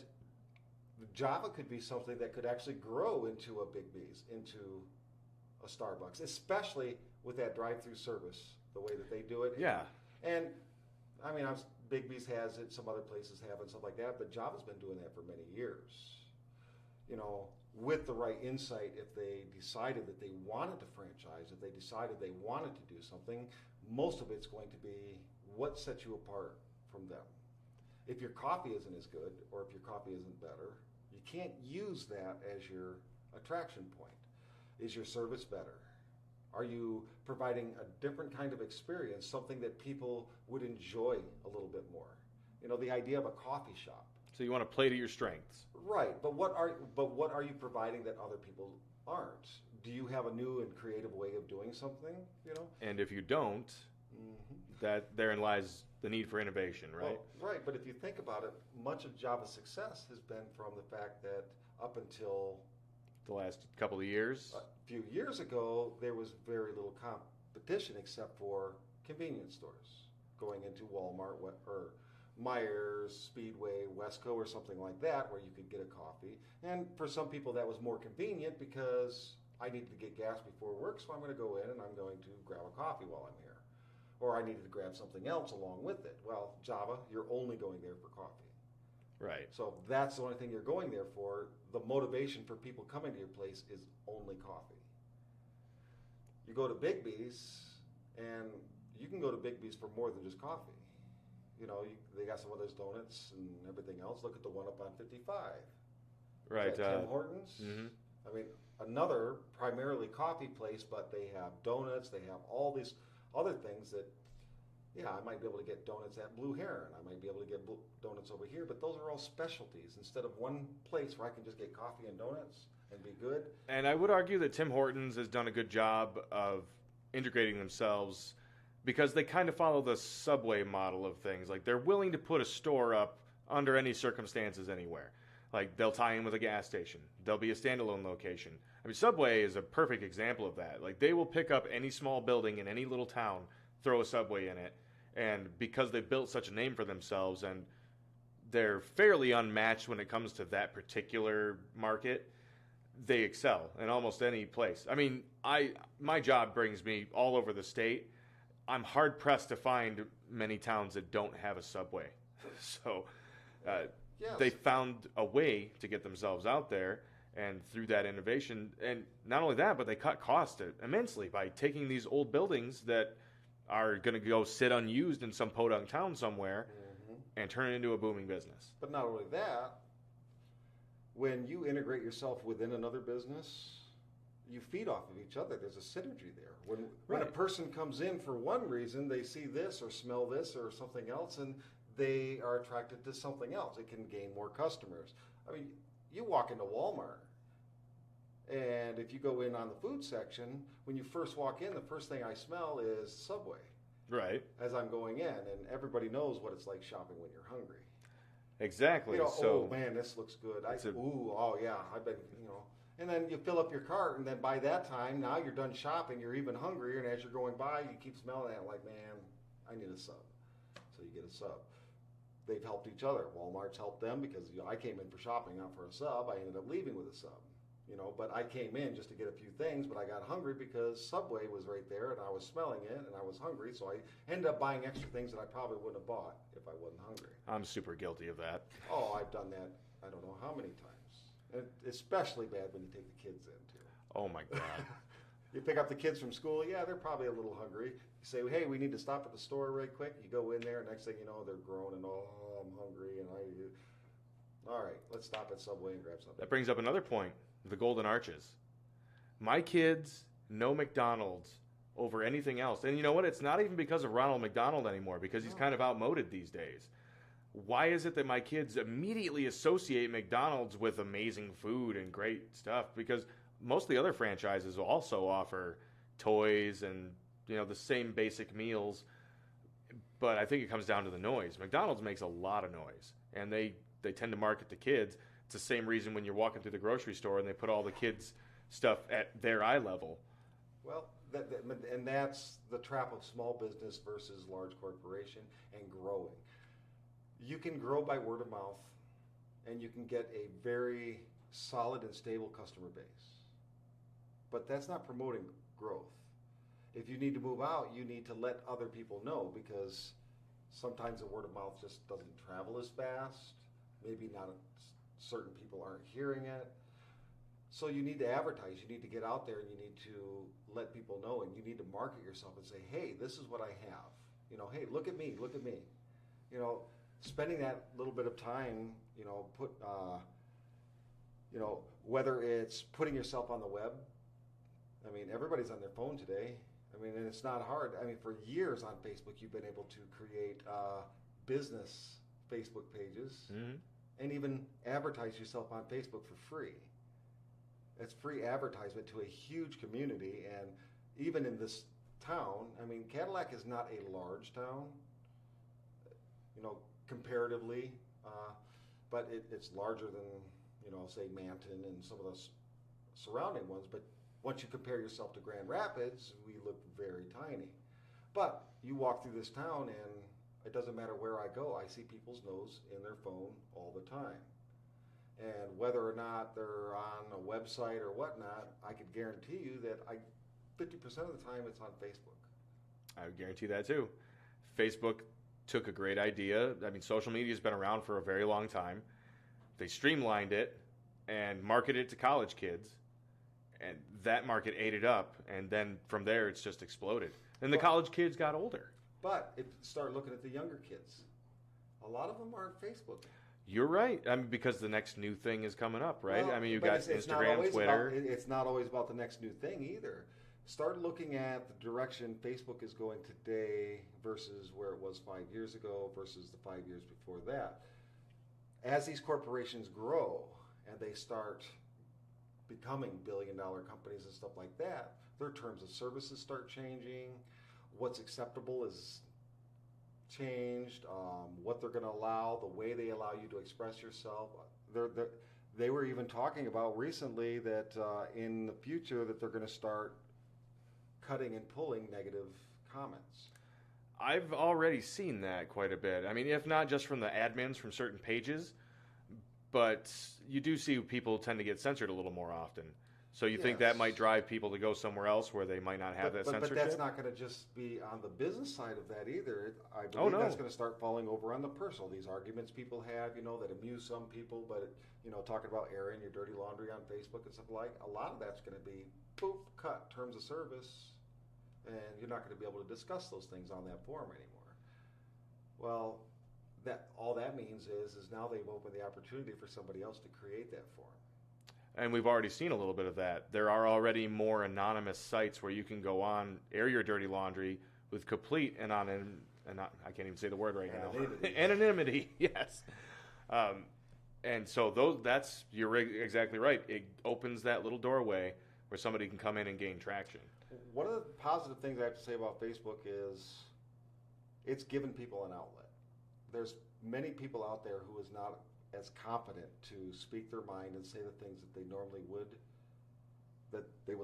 Java could be something that could actually grow into a Big B's, into a Starbucks, especially with that drive-through service, the way that they do it. Yeah. And I mean, Big B's has it, some other places have it, stuff like that, but Java's been doing that for many years. You know, with the right insight, if they decided that they wanted to franchise, if they decided they wanted to do something, most of it's going to be what sets you apart from them. If your coffee isn't as good, or if your coffee isn't better, you can't use that as your attraction point. Is your service better? Are you providing a different kind of experience, something that people would enjoy a little bit more? You know, the idea of a coffee shop. So you want to play to your strengths. Right, but what are you providing that other people aren't? Do you have a new and creative way of doing something, you know? And if you don't, that therein lies the need for innovation, right? Well, right, but if you think about it, much of Java's success has been from the fact that up until The last couple of years. a few years ago, there was very little competition except for convenience stores going into Walmart or Myers, Speedway, Wesco, or something like that, where you could get a coffee. And for some people, that was more convenient because I needed to get gas before work, so I'm going to go in and I'm going to grab a coffee while I'm here. Or I needed to grab something else along with it. Well, Java, you're only going there for coffee. Right. So that's the only thing you're going there for. The motivation for people coming to your place is only coffee. You go to Bigby's, and you can go to Bigby's for more than just coffee. You know, they got some of those donuts and everything else. Look at the one up on 55. Right. Tim Hortons. Mm-hmm. I mean, another primarily coffee place, but they have donuts. They have all these other things that, yeah, I might be able to get donuts at Blue Heron. I might be able to get donuts over here, but those are all specialties instead of one place where I can just get coffee and donuts and be good. And I would argue that Tim Hortons has done a good job of integrating themselves because they kind of follow the Subway model of things. Like, they're willing to put a store up under any circumstances anywhere. Like, they'll tie in with a gas station. There'll be a standalone location. I mean, Subway is a perfect example of that. Like, they will pick up any small building in any little town, throw a Subway in it, and because they've built such a name for themselves and they're fairly unmatched when it comes to that particular market, they excel in almost any place. I mean, my job brings me all over the state. I'm hard pressed to find many towns that don't have a Subway. So Yes. they found a way to get themselves out there, and through that innovation, and not only that, but they cut costs immensely by taking these old buildings that are going to go sit unused in some podunk town somewhere and turn it into a booming business. But not only that, when you integrate yourself within another business, you feed off of each other. There's a synergy there. When a Right. person comes in for one reason, they see this or smell this or something else, and they are attracted to something else. It can gain more customers. I mean, you walk into Walmart, and if you go in on the food section, when you first walk in, the first thing I smell is Subway Right. as I'm going in, and everybody knows what it's like shopping when you're hungry. Exactly. You know, So oh man, this looks good. It's a- Oh yeah, I've been, and then you fill up your cart, and then by that time, now you're done shopping, you're even hungrier, and as you're going by, you keep smelling it like, man, I need a sub. So you get a sub. They've helped each other. Walmart's helped them because I came in for shopping, not for a sub. I ended up leaving with a sub. But I came in just to get a few things, but I got hungry because Subway was right there, and I was smelling it, and I was hungry, so I ended up buying extra things that I probably wouldn't have bought if I wasn't hungry. I'm super guilty of that. Oh, I've done that I don't know how many times. And especially bad when you take the kids in, too. Oh my God. You pick up the kids from school, yeah, they're probably a little hungry. You say, hey, we need to stop at the store right quick. You go in there, next thing you know, they're groaning, oh, I'm hungry, and all right, let's stop at Subway and grab something. That brings up another point, the Golden Arches. My kids know McDonald's over anything else. And you know what? It's not even because of Ronald McDonald anymore, because he's kind of outmoded these days. Why is it that my kids immediately associate McDonald's with amazing food and great stuff? Because most of the other franchises also offer toys and, the same basic meals. But I think it comes down to the noise. McDonald's makes a lot of noise, and they tend to market to kids. It's the same reason when you're walking through the grocery store and they put all the kids' stuff at their eye level. Well, and that's the trap of small business versus large corporation and growing. You can grow by word of mouth, and you can get a very solid and stable customer base. But that's not promoting growth. If you need to move out, you need to let other people know, because sometimes the word of mouth just doesn't travel as fast. Maybe not certain people aren't hearing it. So you need to advertise. You need to get out there, and you need to let people know, and you need to market yourself and say, hey, this is what I have. Hey, look at me, look at me. Spending that little bit of time, whether it's putting yourself on the web. I mean, everybody's on their phone today. And it's not hard. For years on Facebook, you've been able to create business Facebook pages and even advertise yourself on Facebook for free. It's free advertisement to a huge community, and even in this town, Cadillac is not a large town, comparatively, but it's larger than say Manton and some of those surrounding ones. But once you compare yourself to Grand Rapids, we look very tiny. But you walk through this town, and it doesn't matter where I go, I see people's nose in their phone all the time. And whether or not they're on a website or whatnot, I could guarantee you that 50% of the time it's on Facebook. I would guarantee that too. Facebook took a great idea. I mean, social media has been around for a very long time. They streamlined it and marketed it to college kids, and that market ate it up, and then from there it's just exploded. And the college kids got older. But if you start looking at the younger kids, a lot of them aren't Facebook. You're right. I mean, because the next new thing is coming up, right? Well, I mean, you've got it's Instagram, Twitter. It's not always about the next new thing either. Start looking at the direction Facebook is going today versus where it was 5 years ago versus the 5 years before that. As these corporations grow and they start becoming billion-dollar companies and stuff like that, their terms of services start changing. What's acceptable is changed. What they're going to allow, the way they allow you to express yourself. They were even talking about recently that in the future that they're going to start cutting and pulling negative comments. I've already seen that quite a bit. I mean, if not just from the admins from certain pages, but you do see people tend to get censored a little more often. So you think that might drive people to go somewhere else where they might not have that censorship? But that's not going to just be on the business side of that either. I believe that's going to start falling over on the personal. These arguments people have, that amuse some people, but, talking about airing your dirty laundry on Facebook and stuff like, a lot of that's going to be, poof, cut, terms of service, and you're not going to be able to discuss those things on that forum anymore. Well, all that means is now they've opened the opportunity for somebody else to create that forum. And we've already seen a little bit of that. There are already more anonymous sites where you can go on, air your dirty laundry with complete I can't even say the word right now. Anonymity, yes. And so you're exactly right. It opens that little doorway where somebody can come in and gain traction. One of the positive things I have to say about Facebook is it's given people an outlet. There's many people out there who is not as confident to speak their mind and say the things that they normally would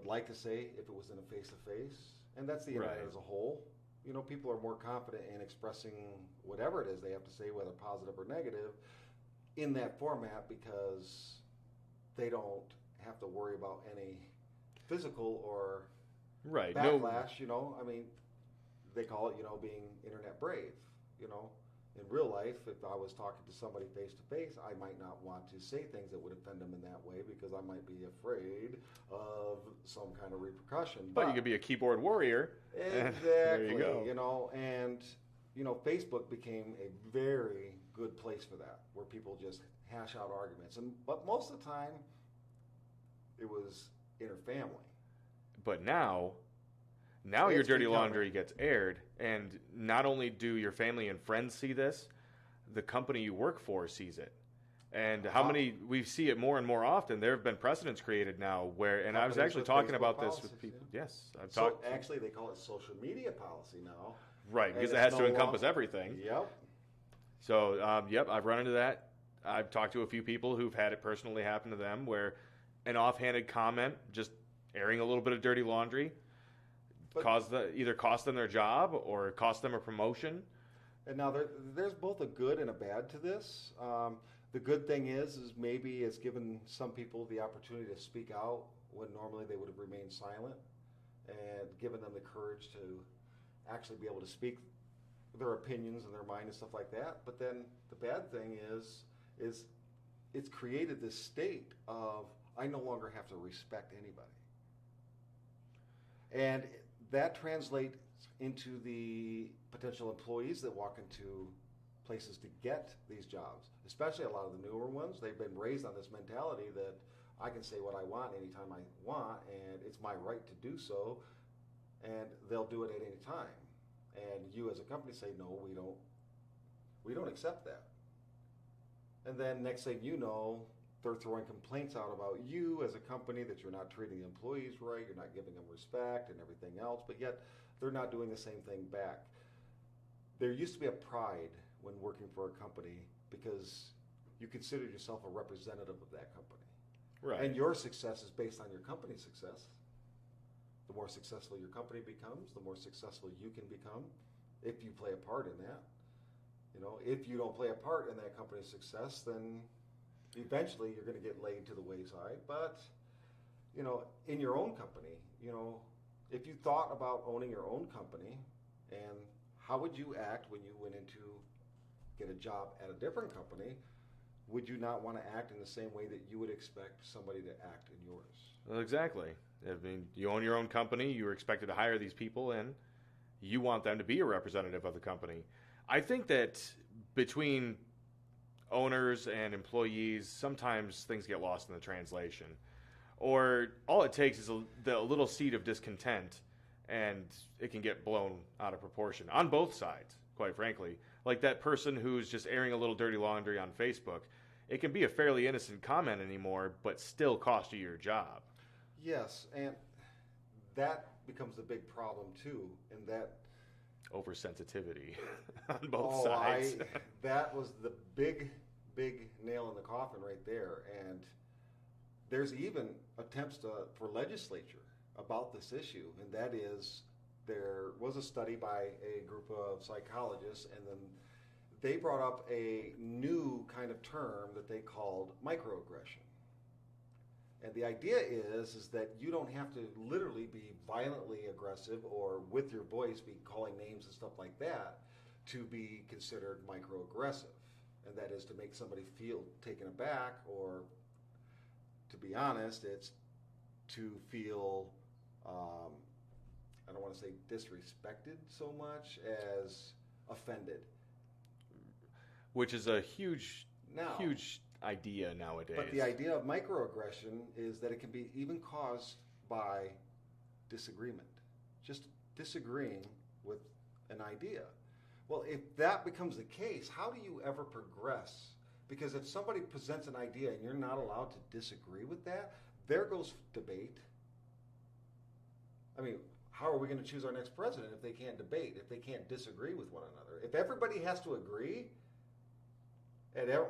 like to say if it was in a face-to-face. And that's the internet as a whole. People are more confident in expressing whatever it is they have to say, whether positive or negative, in that format because they don't have to worry about any physical or backlash. I mean, they call it, being internet brave. In real life, if I was talking to somebody face to face, I might not want to say things that would offend them in that way because I might be afraid of some kind of repercussion. But you could be a keyboard warrior. Exactly. There you go. And Facebook became a very good place for that, where people just hash out arguments. But most of the time, it was interfamily. But now your dirty laundry gets aired, and not only do your family and friends see this, the company you work for sees it. And we see it more and more often. There have been precedents created now I was actually talking about this with people. Yeah. Yes. Actually, they call it social media policy now. Right, because it has to encompass everything. Yep. So, I've run into that. I've talked to a few people who've had it personally happen to them where an offhanded comment, just airing a little bit of dirty laundry, either cost them their job or cost them a promotion. And now there's both a good and a bad to this. The good thing is maybe it's given some people the opportunity to speak out when normally they would have remained silent, and given them the courage to actually be able to speak their opinions and their mind and stuff like that. But then the bad thing is it's created this state of I no longer have to respect anybody. And that translates into the potential employees that walk into places to get these jobs, especially a lot of the newer ones. They've been raised on this mentality that I can say what I want anytime I want, and it's my right to do so, and they'll do it at any time. And you as a company say, no, we don't accept that. And then next thing you know, they're throwing complaints out about you as a company that you're not treating the employees right, you're not giving them respect and everything else, but yet they're not doing the same thing back. There used to be a pride when working for a company because you consider yourself a representative of that company. Right. And your success is based on your company's success. The more successful your company becomes, the more successful you can become if you play a part in that. If you don't play a part in that company's success, then eventually you're going to get laid to the wayside. But, in your own company, if you thought about owning your own company, and how would you act when you went into get a job at a different company? Would you not want to act in the same way that you would expect somebody to act in yours? Well, exactly. I mean, you own your own company. You're expected to hire these people in. You want them to be a representative of the company. I think that between owners and employees, sometimes things get lost in the translation. Or all it takes is a little seed of discontent, and it can get blown out of proportion on both sides, quite frankly. Like that person who's just airing a little dirty laundry on Facebook. It can be a fairly innocent comment anymore, but still cost you your job. Yes, and that becomes the big problem too, in that oversensitivity on both sides. That was the big nail in the coffin right there. And there's even attempts for legislature about this issue, and that is there was a study by a group of psychologists, and then they brought up a new kind of term that they called microaggression. And the idea is that you don't have to literally be violently aggressive or with your voice be calling names and stuff like that to be considered microaggressive. And that is to make somebody feel taken aback, or to be honest, it's to feel, I don't want to say disrespected so much as offended. Which is a huge idea nowadays. But the idea of microaggression is that it can be even caused by disagreement. Just disagreeing with an idea. Well, if that becomes the case, how do you ever progress? Because if somebody presents an idea and you're not allowed to disagree with that, there goes debate. I mean, how are we going to choose our next president if they can't debate, if they can't disagree with one another? If everybody has to agree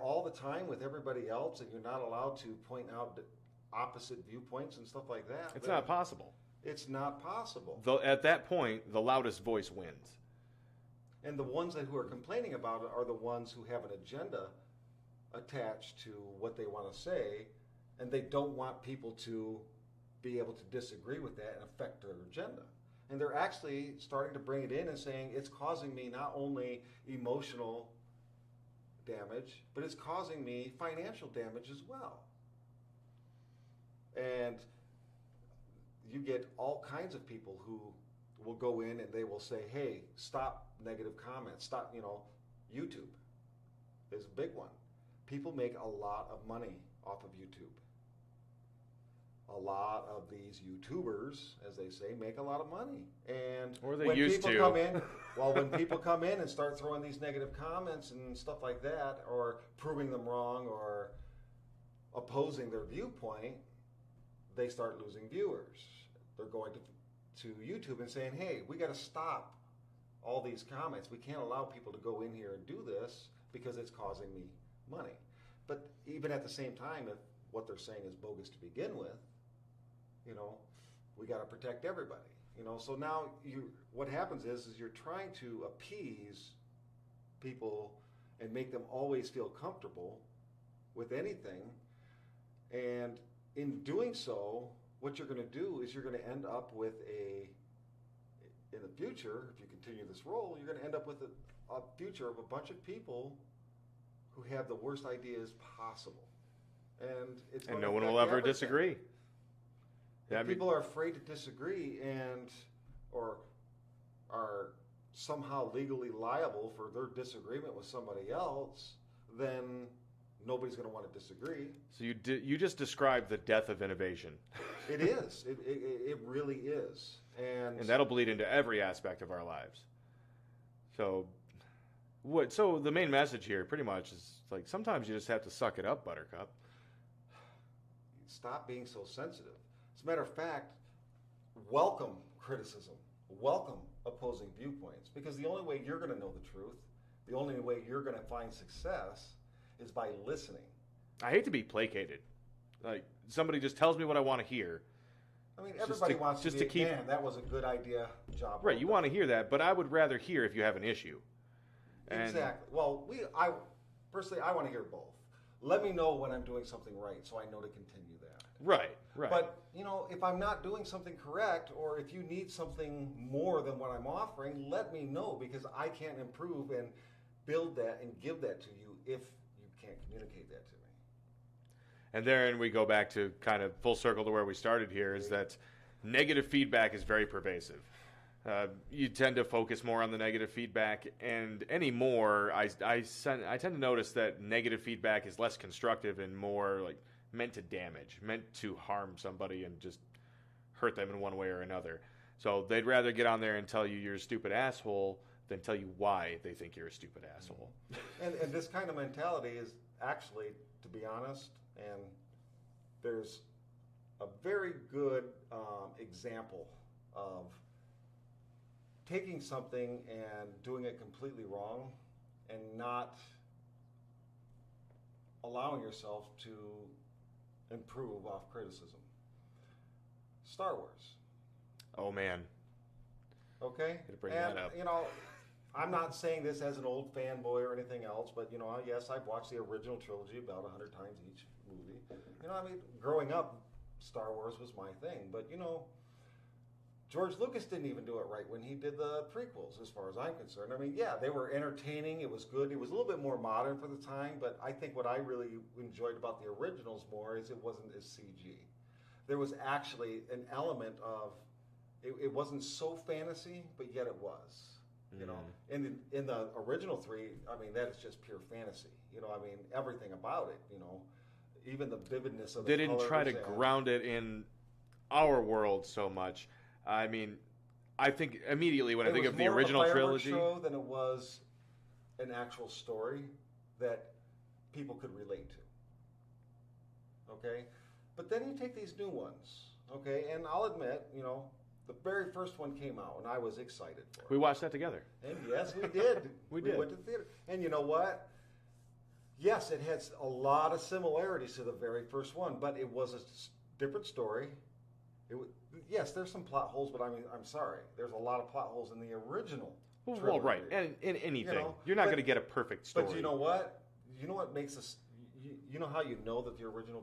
all the time with everybody else, and you're not allowed to point out opposite viewpoints and stuff like that, it's not possible. It's not possible. At that point, the loudest voice wins. And the ones who are complaining about it are the ones who have an agenda attached to what they want to say, and they don't want people to be able to disagree with that and affect their agenda. And they're actually starting to bring it in and saying it's causing me not only emotional damage, but it's causing me financial damage as well. And you get all kinds of people who will go in and they will say, hey, stop negative comments, stop, YouTube is a big one. People make a lot of money off of YouTube. A lot of these YouTubers, as they say, make a lot of money. And or they when used people to. come in, when people come in and start throwing these negative comments and stuff like that, or proving them wrong or opposing their viewpoint, they start losing viewers. They're going to YouTube and saying, hey, we got to stop all these comments. We can't allow people to go in here and do this because it's causing me money. But even at the same time, if what they're saying is bogus to begin with, we got to protect everybody. So now what happens is you're trying to appease people and make them always feel comfortable with anything. And in doing so, what you're going to do is you're going to end up with in the future, if you continue this role, you're going to end up with a future of a bunch of people who have the worst ideas possible. And no one will ever disagree. If people are afraid to disagree or are somehow legally liable for their disagreement with somebody else, then nobody's going to want to disagree. So you just described the death of innovation. It is. It really is. And that'll bleed into every aspect of our lives. So the main message here pretty much is like sometimes you just have to suck it up, Buttercup. Stop being so sensitive. As a matter of fact, welcome criticism, welcome opposing viewpoints, because the only way you're going to know the truth, the only way you're going to find success is by listening. I hate to be placated. Like, somebody just tells me what I want to hear. I mean, everybody wants to keep. Man, that was a good idea. Job. Right, you want to hear that, but I would rather hear if you have an issue. Exactly. Well, personally, I want to hear both. Let me know when I'm doing something right, so I know to continue that. Right. But if I'm not doing something correct, or if you need something more than what I'm offering, let me know, because I can't improve and build that and give that to you if you can't communicate that to me. And therein we go back to kind of full circle to where we started here, is that negative feedback is very pervasive. You tend to focus more on the negative feedback, and anymore, I tend to notice that negative feedback is less constructive and more like meant to damage, meant to harm somebody and just hurt them in one way or another. So they'd rather get on there and tell you you're a stupid asshole than tell you why they think you're a stupid asshole. And this kind of mentality is actually, to be honest, and there's a very good example of taking something and doing it completely wrong and not allowing yourself to improve off criticism. Star Wars. Oh, man. Okay? Gotta bring that up. I'm not saying this as an old fanboy or anything else, but, yes, I've watched the original trilogy about 100 times each movie. Growing up, Star Wars was my thing, but, George Lucas didn't even do it right when he did the prequels, as far as I'm concerned. They were entertaining. It was good. It was a little bit more modern for the time, but I think what I really enjoyed about the originals more is it wasn't as CG. There was actually an element of, it wasn't so fantasy, but yet it was. In the original three, that is just pure fantasy. Everything about it, even the vividness of the They didn't try to ground it in our world so much. I think immediately when I think of the original trilogy, show than it was an actual story that people could relate to. Okay, but then you take these new ones. Okay, and I'll admit, the very first one came out, and I was excited for it. We watched that together. And yes, we did. we did. Went to the theater, and you know what? Yes, it has a lot of similarities to the very first one, but it was a different story. Yes, there's some plot holes, but I'm sorry. There's a lot of plot holes in the original trilogy. Well, right. And in anything, you're not going to get a perfect story. But you know what? You know what makes us... You know how you know that the original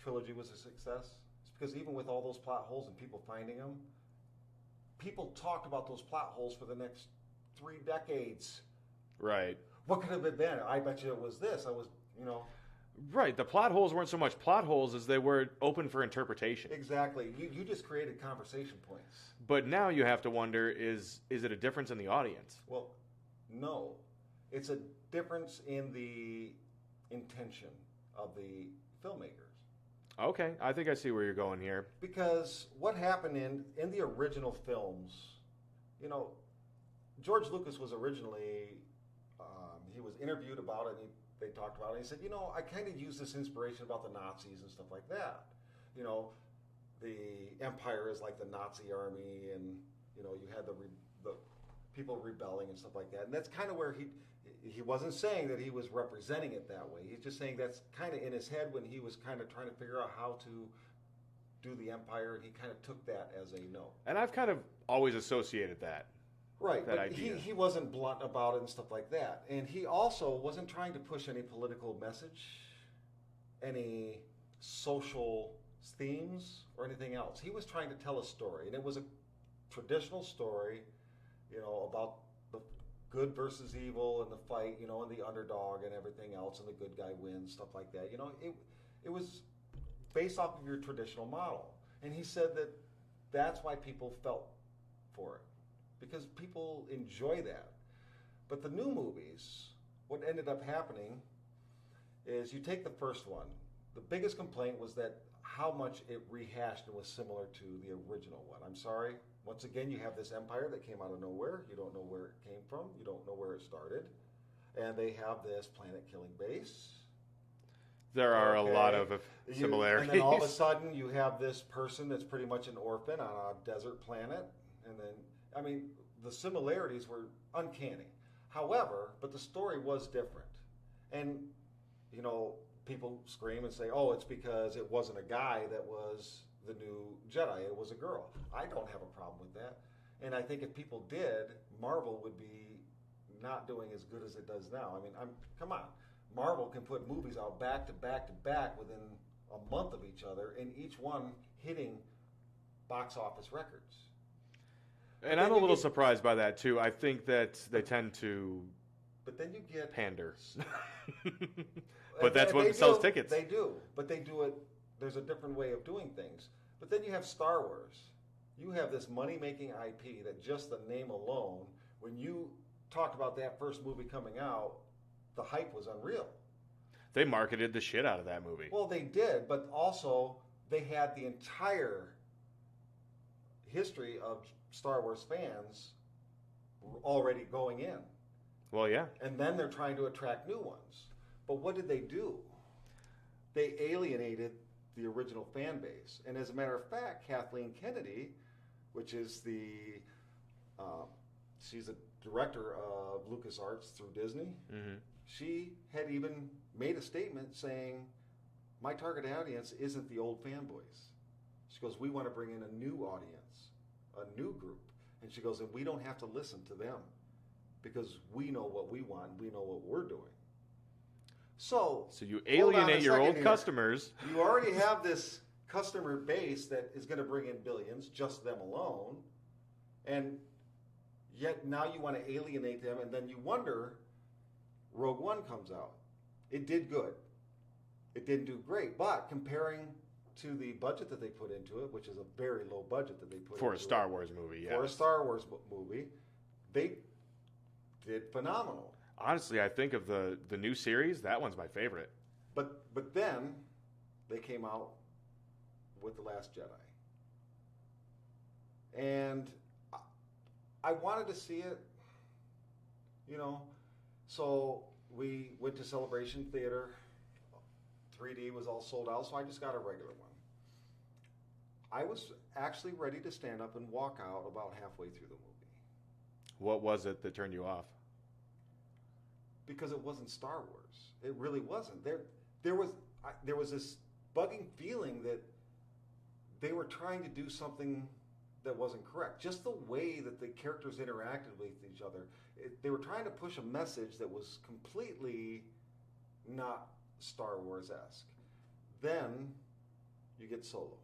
trilogy was a success? It's because even with all those plot holes and people finding them, people talked about those plot holes for the next 3 decades. Right. What could have it been? I bet you it was this. Right. The plot holes weren't so much plot holes as they were open for interpretation. Exactly. You just created conversation points. But now you have to wonder, is it a difference in the audience? Well, no. It's a difference in the intention of the filmmakers. Okay. I think I see where you're going here. Because what happened in the original films, George Lucas was originally, he was interviewed about it, and they talked about it. He said, I kind of used this inspiration about the Nazis and stuff like that. The Empire is like the Nazi army, and you had the people rebelling and stuff like that. And that's kind of where he wasn't saying that he was representing it that way. He's just saying that's kind of in his head when he was kind of trying to figure out how to do the Empire, and he kind of took that as a no. And I've kind of always associated that. Right, that but idea. He wasn't blunt about it and stuff like that. And he also wasn't trying to push any political message, any social themes, or anything else. He was trying to tell a story, and it was a traditional story, about the good versus evil and the fight, and the underdog and everything else, and the good guy wins, stuff like that. It was based off of your traditional model. And he said that that's why people felt for it. Because people enjoy that. But the new movies, what ended up happening is you take the first one. The biggest complaint was that how much it rehashed and was similar to the original one. I'm sorry. Once again, you have this empire that came out of nowhere. You don't know where it came from. You don't know where it started. And they have this planet-killing base. There are a lot of similarities. And then all of a sudden, you have this person that's pretty much an orphan on a desert planet. And then... the similarities were uncanny. However, but the story was different. And you know, people scream and say, "Oh, it's because it wasn't a guy that was the new Jedi; it was a girl." I don't have a problem with that, and I think if people did, Marvel would be not doing as good as it does now. I mean, come on, Marvel can put movies out back to back to back within a month of each other, and each one hitting box office records. And I'm a little surprised by that too. I think that they tend to But then you get pander. But that's what sells tickets. They do, but they do it. There's a different way of doing things. But then you have Star Wars. You have this money-making IP that just the name alone, when you talked about that first movie coming out, the hype was unreal. They marketed the shit out of that movie. Well, they did, but also they had the entire history of Star Wars fans already going in. Well, yeah. And then they're trying to attract new ones. But what did they do? They alienated the original fan base. And as a matter of fact, Kathleen Kennedy, which is she's a director of LucasArts through Disney, she had even made a statement saying, my target audience isn't the old fanboys. She goes, we want to bring in a new audience, a new group. And she goes, and we don't have to listen to them because we know what we want, we know what we're doing. So you alienate your old customers. You already have this customer base that is going to bring in billions, just them alone. And yet now you want to alienate them, and then you wonder, Rogue One comes out. It did good. It didn't do great, but comparing to the budget that they put into it, which is a very low budget that they put for a Star Wars movie, yeah. For a Star Wars movie, they did phenomenal. Honestly, I think of the new series, that one's my favorite. But then they came out with The Last Jedi. And I wanted to see it, you know. So we went to Celebration Theater. 3D was all sold out, so I just got a regular one. I was actually ready to stand up and walk out about halfway through the movie. What was it that turned you off? Because it wasn't Star Wars. It really wasn't. There was this bugging feeling that they were trying to do something that wasn't correct. Just the way that the characters interacted with each other. They were trying to push a message that was completely not Star Wars-esque. Then you get Solo.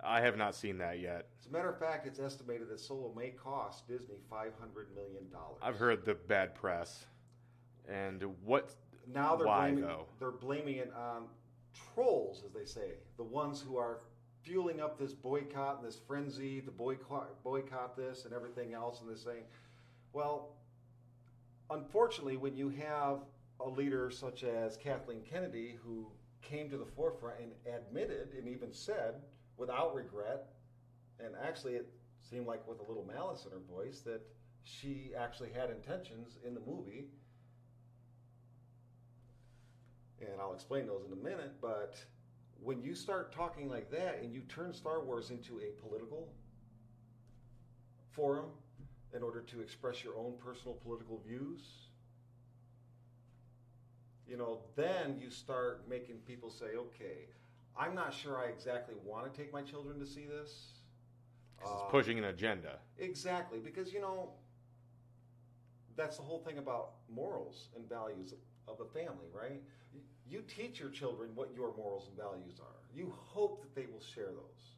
I have not seen that yet. As a matter of fact, it's estimated that Solo may cost Disney $500 million. I've heard the bad press. And what? Now though? They're blaming it on trolls, as they say, the ones who are fueling up this boycott and this frenzy, the boycott this and everything else, and they're saying, well, unfortunately, when you have a leader such as Kathleen Kennedy, who came to the forefront and admitted and even said, without regret, and actually it seemed like with a little malice in her voice, that she actually had intentions in the movie. And I'll explain those in a minute, but when you start talking like that and you turn Star Wars into a political forum in order to express your own personal political views, you know, then you start making people say, okay, I'm not sure I exactly want to take my children to see this. It's pushing an agenda. Exactly, because, you know, that's the whole thing about morals and values of a family, right? You teach your children what your morals and values are. You hope that they will share those,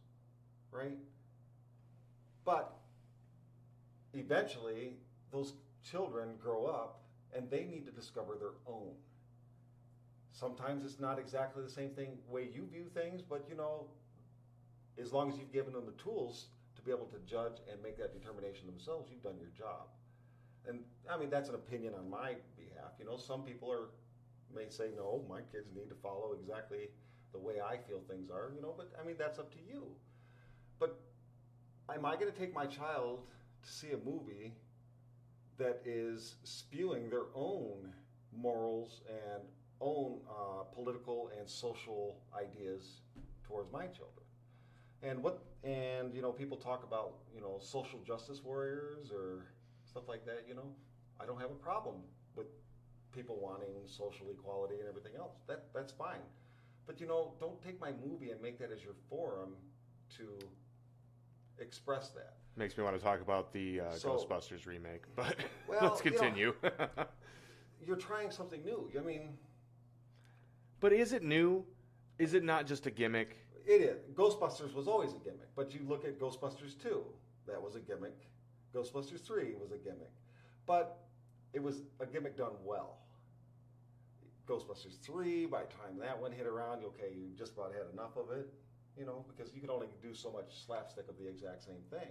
right? But eventually, those children grow up and they need to discover their own. Sometimes it's not exactly the same way you view things, but, you know, as long as you've given them the tools to be able to judge and make that determination themselves, you've done your job. And, I mean, that's an opinion on my behalf. You know, some people may say, no, my kids need to follow exactly the way I feel things are, you know, but, I mean, that's up to you. But am I going to take my child to see a movie that is spewing their own morals and own political and social ideas towards my children? And you know, people talk about, you know, social justice warriors or stuff like that. You know, I don't have a problem with people wanting social equality and everything else. That's fine. But don't take my movie and make that as your forum to express that. Makes me want to talk about the Ghostbusters remake, but Well, let's continue. You're trying something new. I mean, But is it new? Is it not just a gimmick? it is. Ghostbusters was always a gimmick, but you look at Ghostbusters 2, that was a gimmick. Ghostbusters 3 was a gimmick. But it was a gimmick done well. Ghostbusters 3, by the time that one hit around, okay, you just about had enough of it, because you could only do so much slapstick of the exact same thing.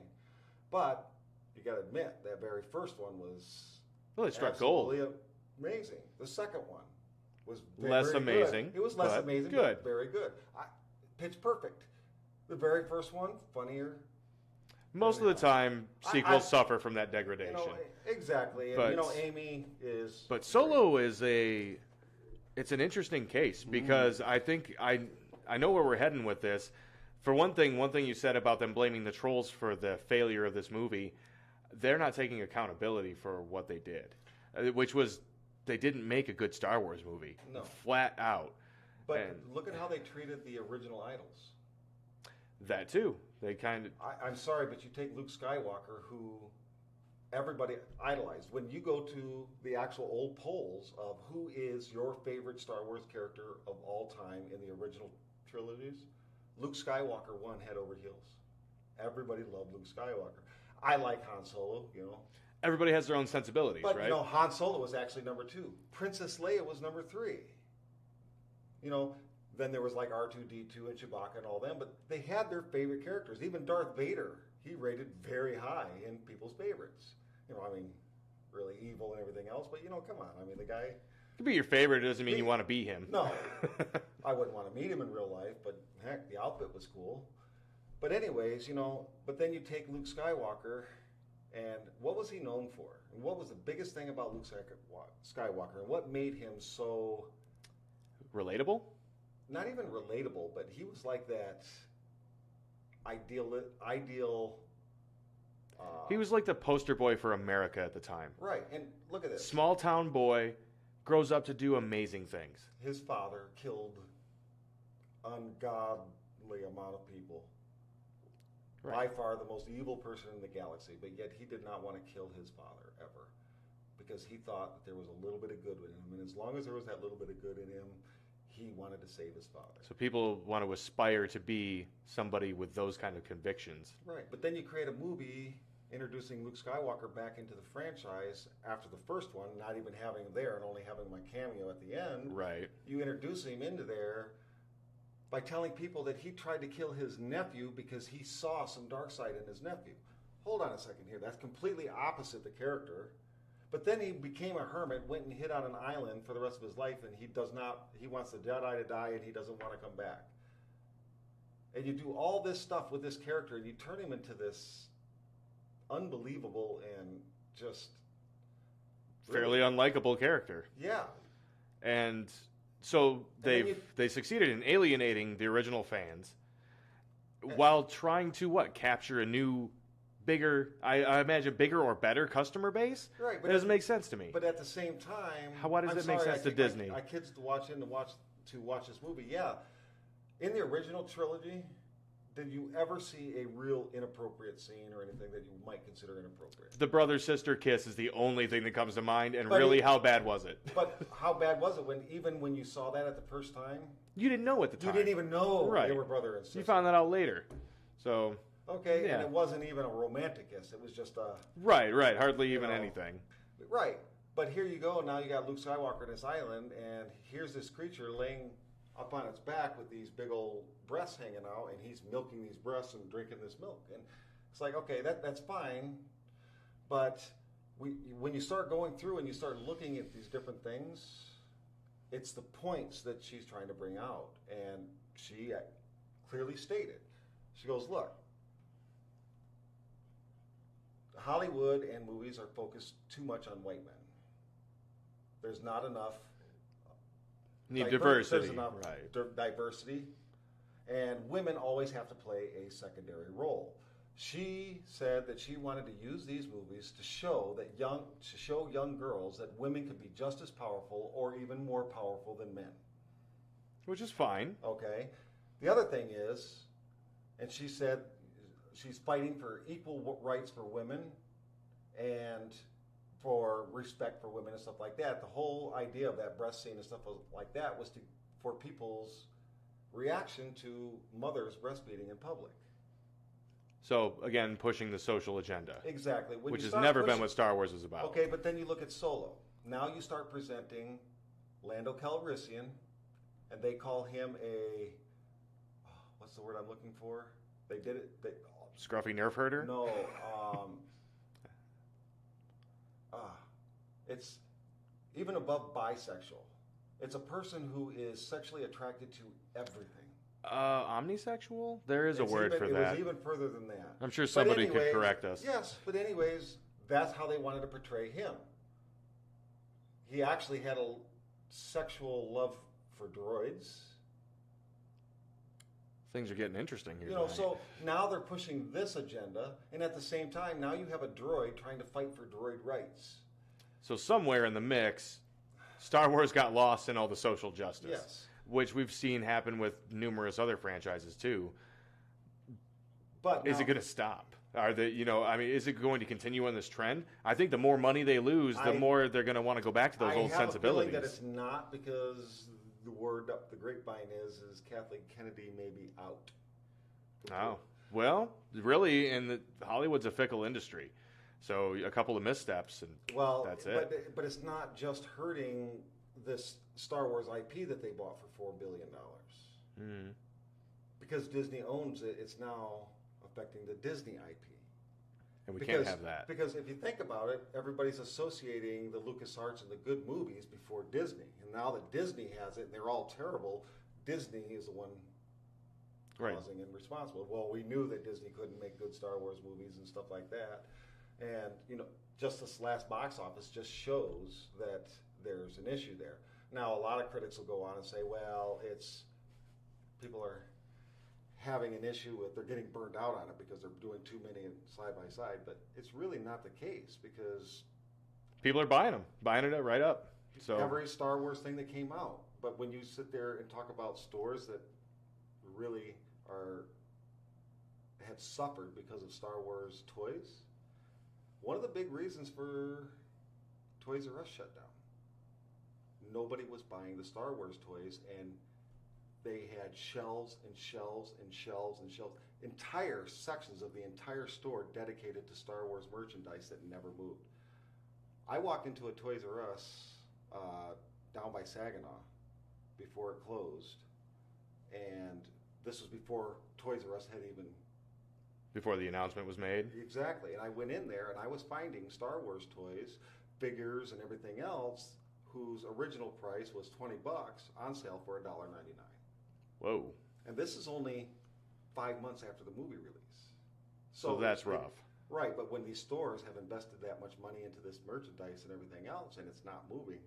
But you got to admit, that very first one was Well, it struck gold. absolutely amazing. The second one was Less very amazing, Good. It was less but amazing, good. but very good. Pitch Perfect. The very first one, funnier. Most of the time, sequels suffer from that degradation. Exactly. And, But- Amy is... But Solo is it's an interesting case because I think I know where we're heading with this. For one thing you said about them blaming the trolls for the failure of this movie, they're not taking accountability for what they did, which was they didn't make a good Star Wars movie. No. Flat out. But And look at how they treated the original idols. that too. They kind of I'm sorry, but you take Luke Skywalker, who everybody idolized. When you go to the actual old polls of who is your favorite Star Wars character of all time in the original trilogies, Luke Skywalker won head over heels. Everybody loved Luke Skywalker. I like Han Solo, everybody has their own sensibilities, But, right? Han Solo was actually number 2. Princess Leia was number 3. Then there was like R2-D2 and Chewbacca and all them, but they had their favorite characters. Even Darth Vader, he rated very high in people's favorites. Really evil and everything else, but come on. The guy... To be your favorite doesn't mean you want to be him. No, I wouldn't want to meet him in real life, but heck, the outfit was cool. But anyways, but then you take Luke Skywalker, and what was he known for? And what was the biggest thing about Luke Skywalker? And what made him so... Relatable? Not even relatable, but he was like that ideal. He was like the poster boy for America at the time. Right, and look at this. Small town boy grows up to do amazing things. His father killed ungodly amount of people. Right. By far the most evil person in the galaxy, but yet he did not want to kill his father ever, because he thought that there was a little bit of good in him, and as long as there was that little bit of good in him, he wanted to save his father. So people want to aspire to be somebody with those kind of convictions. Right, but then you create a movie introducing Luke Skywalker back into the franchise after the first one, not even having him there and only having my cameo at the end. Right. You introduce him into there by telling people that he tried to kill his nephew because he saw some dark side in his nephew. Hold on a second here. That's completely opposite the character. But then he became a hermit, went and hid on an island for the rest of his life, and he wants the Jedi to die, and he doesn't want to come back. And you do all this stuff with this character, and you turn him into this unbelievable and just... Fairly unlikable character. Yeah. And so they succeeded in alienating the original fans while trying to capture a new, bigger, I imagine bigger or better customer base. Right, but that doesn't make sense to me. But at the same time, why does it make sense to Disney? I kids to watch this movie. Yeah, in the original trilogy, did you ever see a real inappropriate scene or anything that you might consider inappropriate? The brother-sister kiss is the only thing that comes to mind, and really, how bad was it? But how bad was it when you saw that at the first time? You didn't know at the time. You didn't even know Right. they were brother and sister. You found that out later. So... Okay, Yeah. and it wasn't even a romantic kiss. It was just a... Right, hardly even anything. Right, but here you go. Now you got Luke Skywalker on this island, and here's this creature laying up on its back with these big old breasts hanging out, and he's milking these breasts and drinking this milk. And it's like, okay, that's fine, but when you start going through and you start looking at these different things, it's the points that she's trying to bring out, and she clearly stated. She goes, look, Hollywood and movies are focused too much on white men. There's not enough... Need diversity. There's enough diversity, and women always have to play a secondary role. She said that she wanted to use these movies to show young girls that women could be just as powerful or even more powerful than men. Which is fine. Okay. The other thing is, and she said she's fighting for equal rights for women and for respect for women and stuff like that. The whole idea of that breast scene and stuff like that was for people's reaction to mothers breastfeeding in public. So, again, pushing the social agenda. Exactly. Which has never been what Star Wars is about. Okay, but then you look at Solo. Now you start presenting Lando Calrissian, and they call him what's the word I'm looking for? They did it. Scruffy nerf herder? No. It's even above bisexual. It's a person who is sexually attracted to everything. Omnisexual? There is a word for that. It was even further than that. I'm sure somebody could correct us. Yes, but anyways, that's how they wanted to portray him. He actually had a sexual love for droids. Things are getting interesting here. So now they're pushing this agenda, and at the same time, now you have a droid trying to fight for droid rights. So somewhere in the mix, Star Wars got lost in all the social justice. Yes. Which we've seen happen with numerous other franchises too. But is it going to stop? Are they, is it going to continue on this trend? I think the more money they lose, the more they're going to want to go back to those old sensibilities. I have a feeling that it's not, because the word up the grapevine is Kathleen Kennedy may be out. Oh, well, really, Hollywood's a fickle industry. So a couple of missteps, and that's it. But it's not just hurting this Star Wars IP that they bought for $4 billion. Mm. Because Disney owns it, it's now affecting the Disney IP. And we can't have that. Because if you think about it, everybody's associating the LucasArts and the good movies before Disney. And now that Disney has it and they're all terrible, Disney is the one causing and responsible. Well, we knew that Disney couldn't make good Star Wars movies and stuff like that. And, just this last box office just shows that there's an issue there. Now, a lot of critics will go on and say, well, people are having an issue with, they're getting burned out on it because they're doing too many side by side, but it's really not the case, because people are buying it right up. So every Star Wars thing that came out. But when you sit there and talk about stores that really have suffered because of Star Wars toys, one of the big reasons for Toys R Us shut down. Nobody was buying the Star Wars toys, and they had shelves and shelves and shelves and shelves, entire sections of the entire store dedicated to Star Wars merchandise that never moved. I walked into a Toys R Us down by Saginaw before it closed, and this was before Toys R Us had even... Before the announcement was made? Exactly, and I went in there and I was finding Star Wars toys, figures, and everything else whose original price was $20 on sale for $1.99. Whoa. And this is only 5 months after the movie release. So that's rough. Right, but when these stores have invested that much money into this merchandise and everything else, and it's not moving,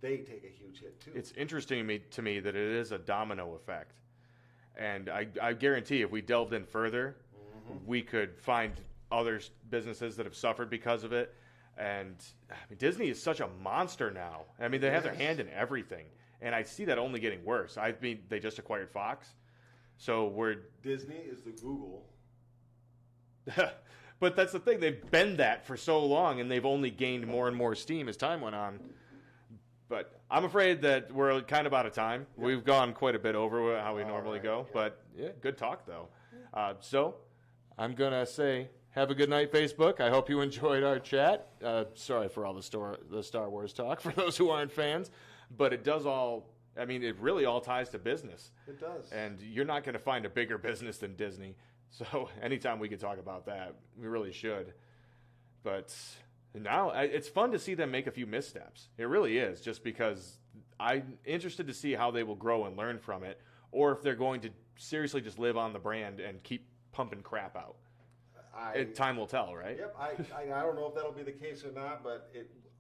they take a huge hit too. It's interesting to me that it is a domino effect. And I guarantee if we delved in further, we could find other businesses that have suffered because of it. And Disney is such a monster now. I mean, they have their hand in everything. And I see that only getting worse. I mean, they just acquired Fox. So Disney is the Google. But that's the thing. They've been that for so long, and they've only gained more and more steam as time went on. But I'm afraid that we're kind of out of time. Yep. We've gone quite a bit over how we normally go. Yeah. But, yeah, good talk, though. So I'm going to say have a good night, Facebook. I hope you enjoyed our chat. Sorry for all the Star Wars talk for those who aren't fans. But it does all, I mean, it really all ties to business. It does. And you're not going to find a bigger business than Disney. So anytime we could talk about that, we really should. But now it's fun to see them make a few missteps. It really is, just because I'm interested to see how they will grow and learn from it, or if they're going to seriously just live on the brand and keep pumping crap out. Time will tell, right? Yep. I don't know if that'll be the case or not, but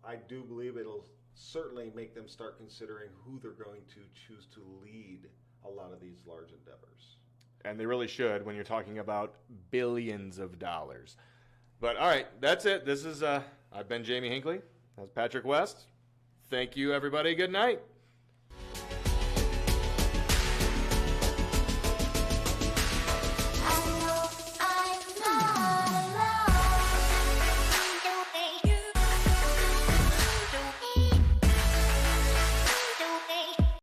I do believe it'll certainly make them start considering who they're going to choose to lead a lot of these large endeavors. And they really should when you're talking about billions of dollars. But all right, that's it. This is I've been Jamie Hinckley. That's Patrick West. Thank you, everybody. Good night.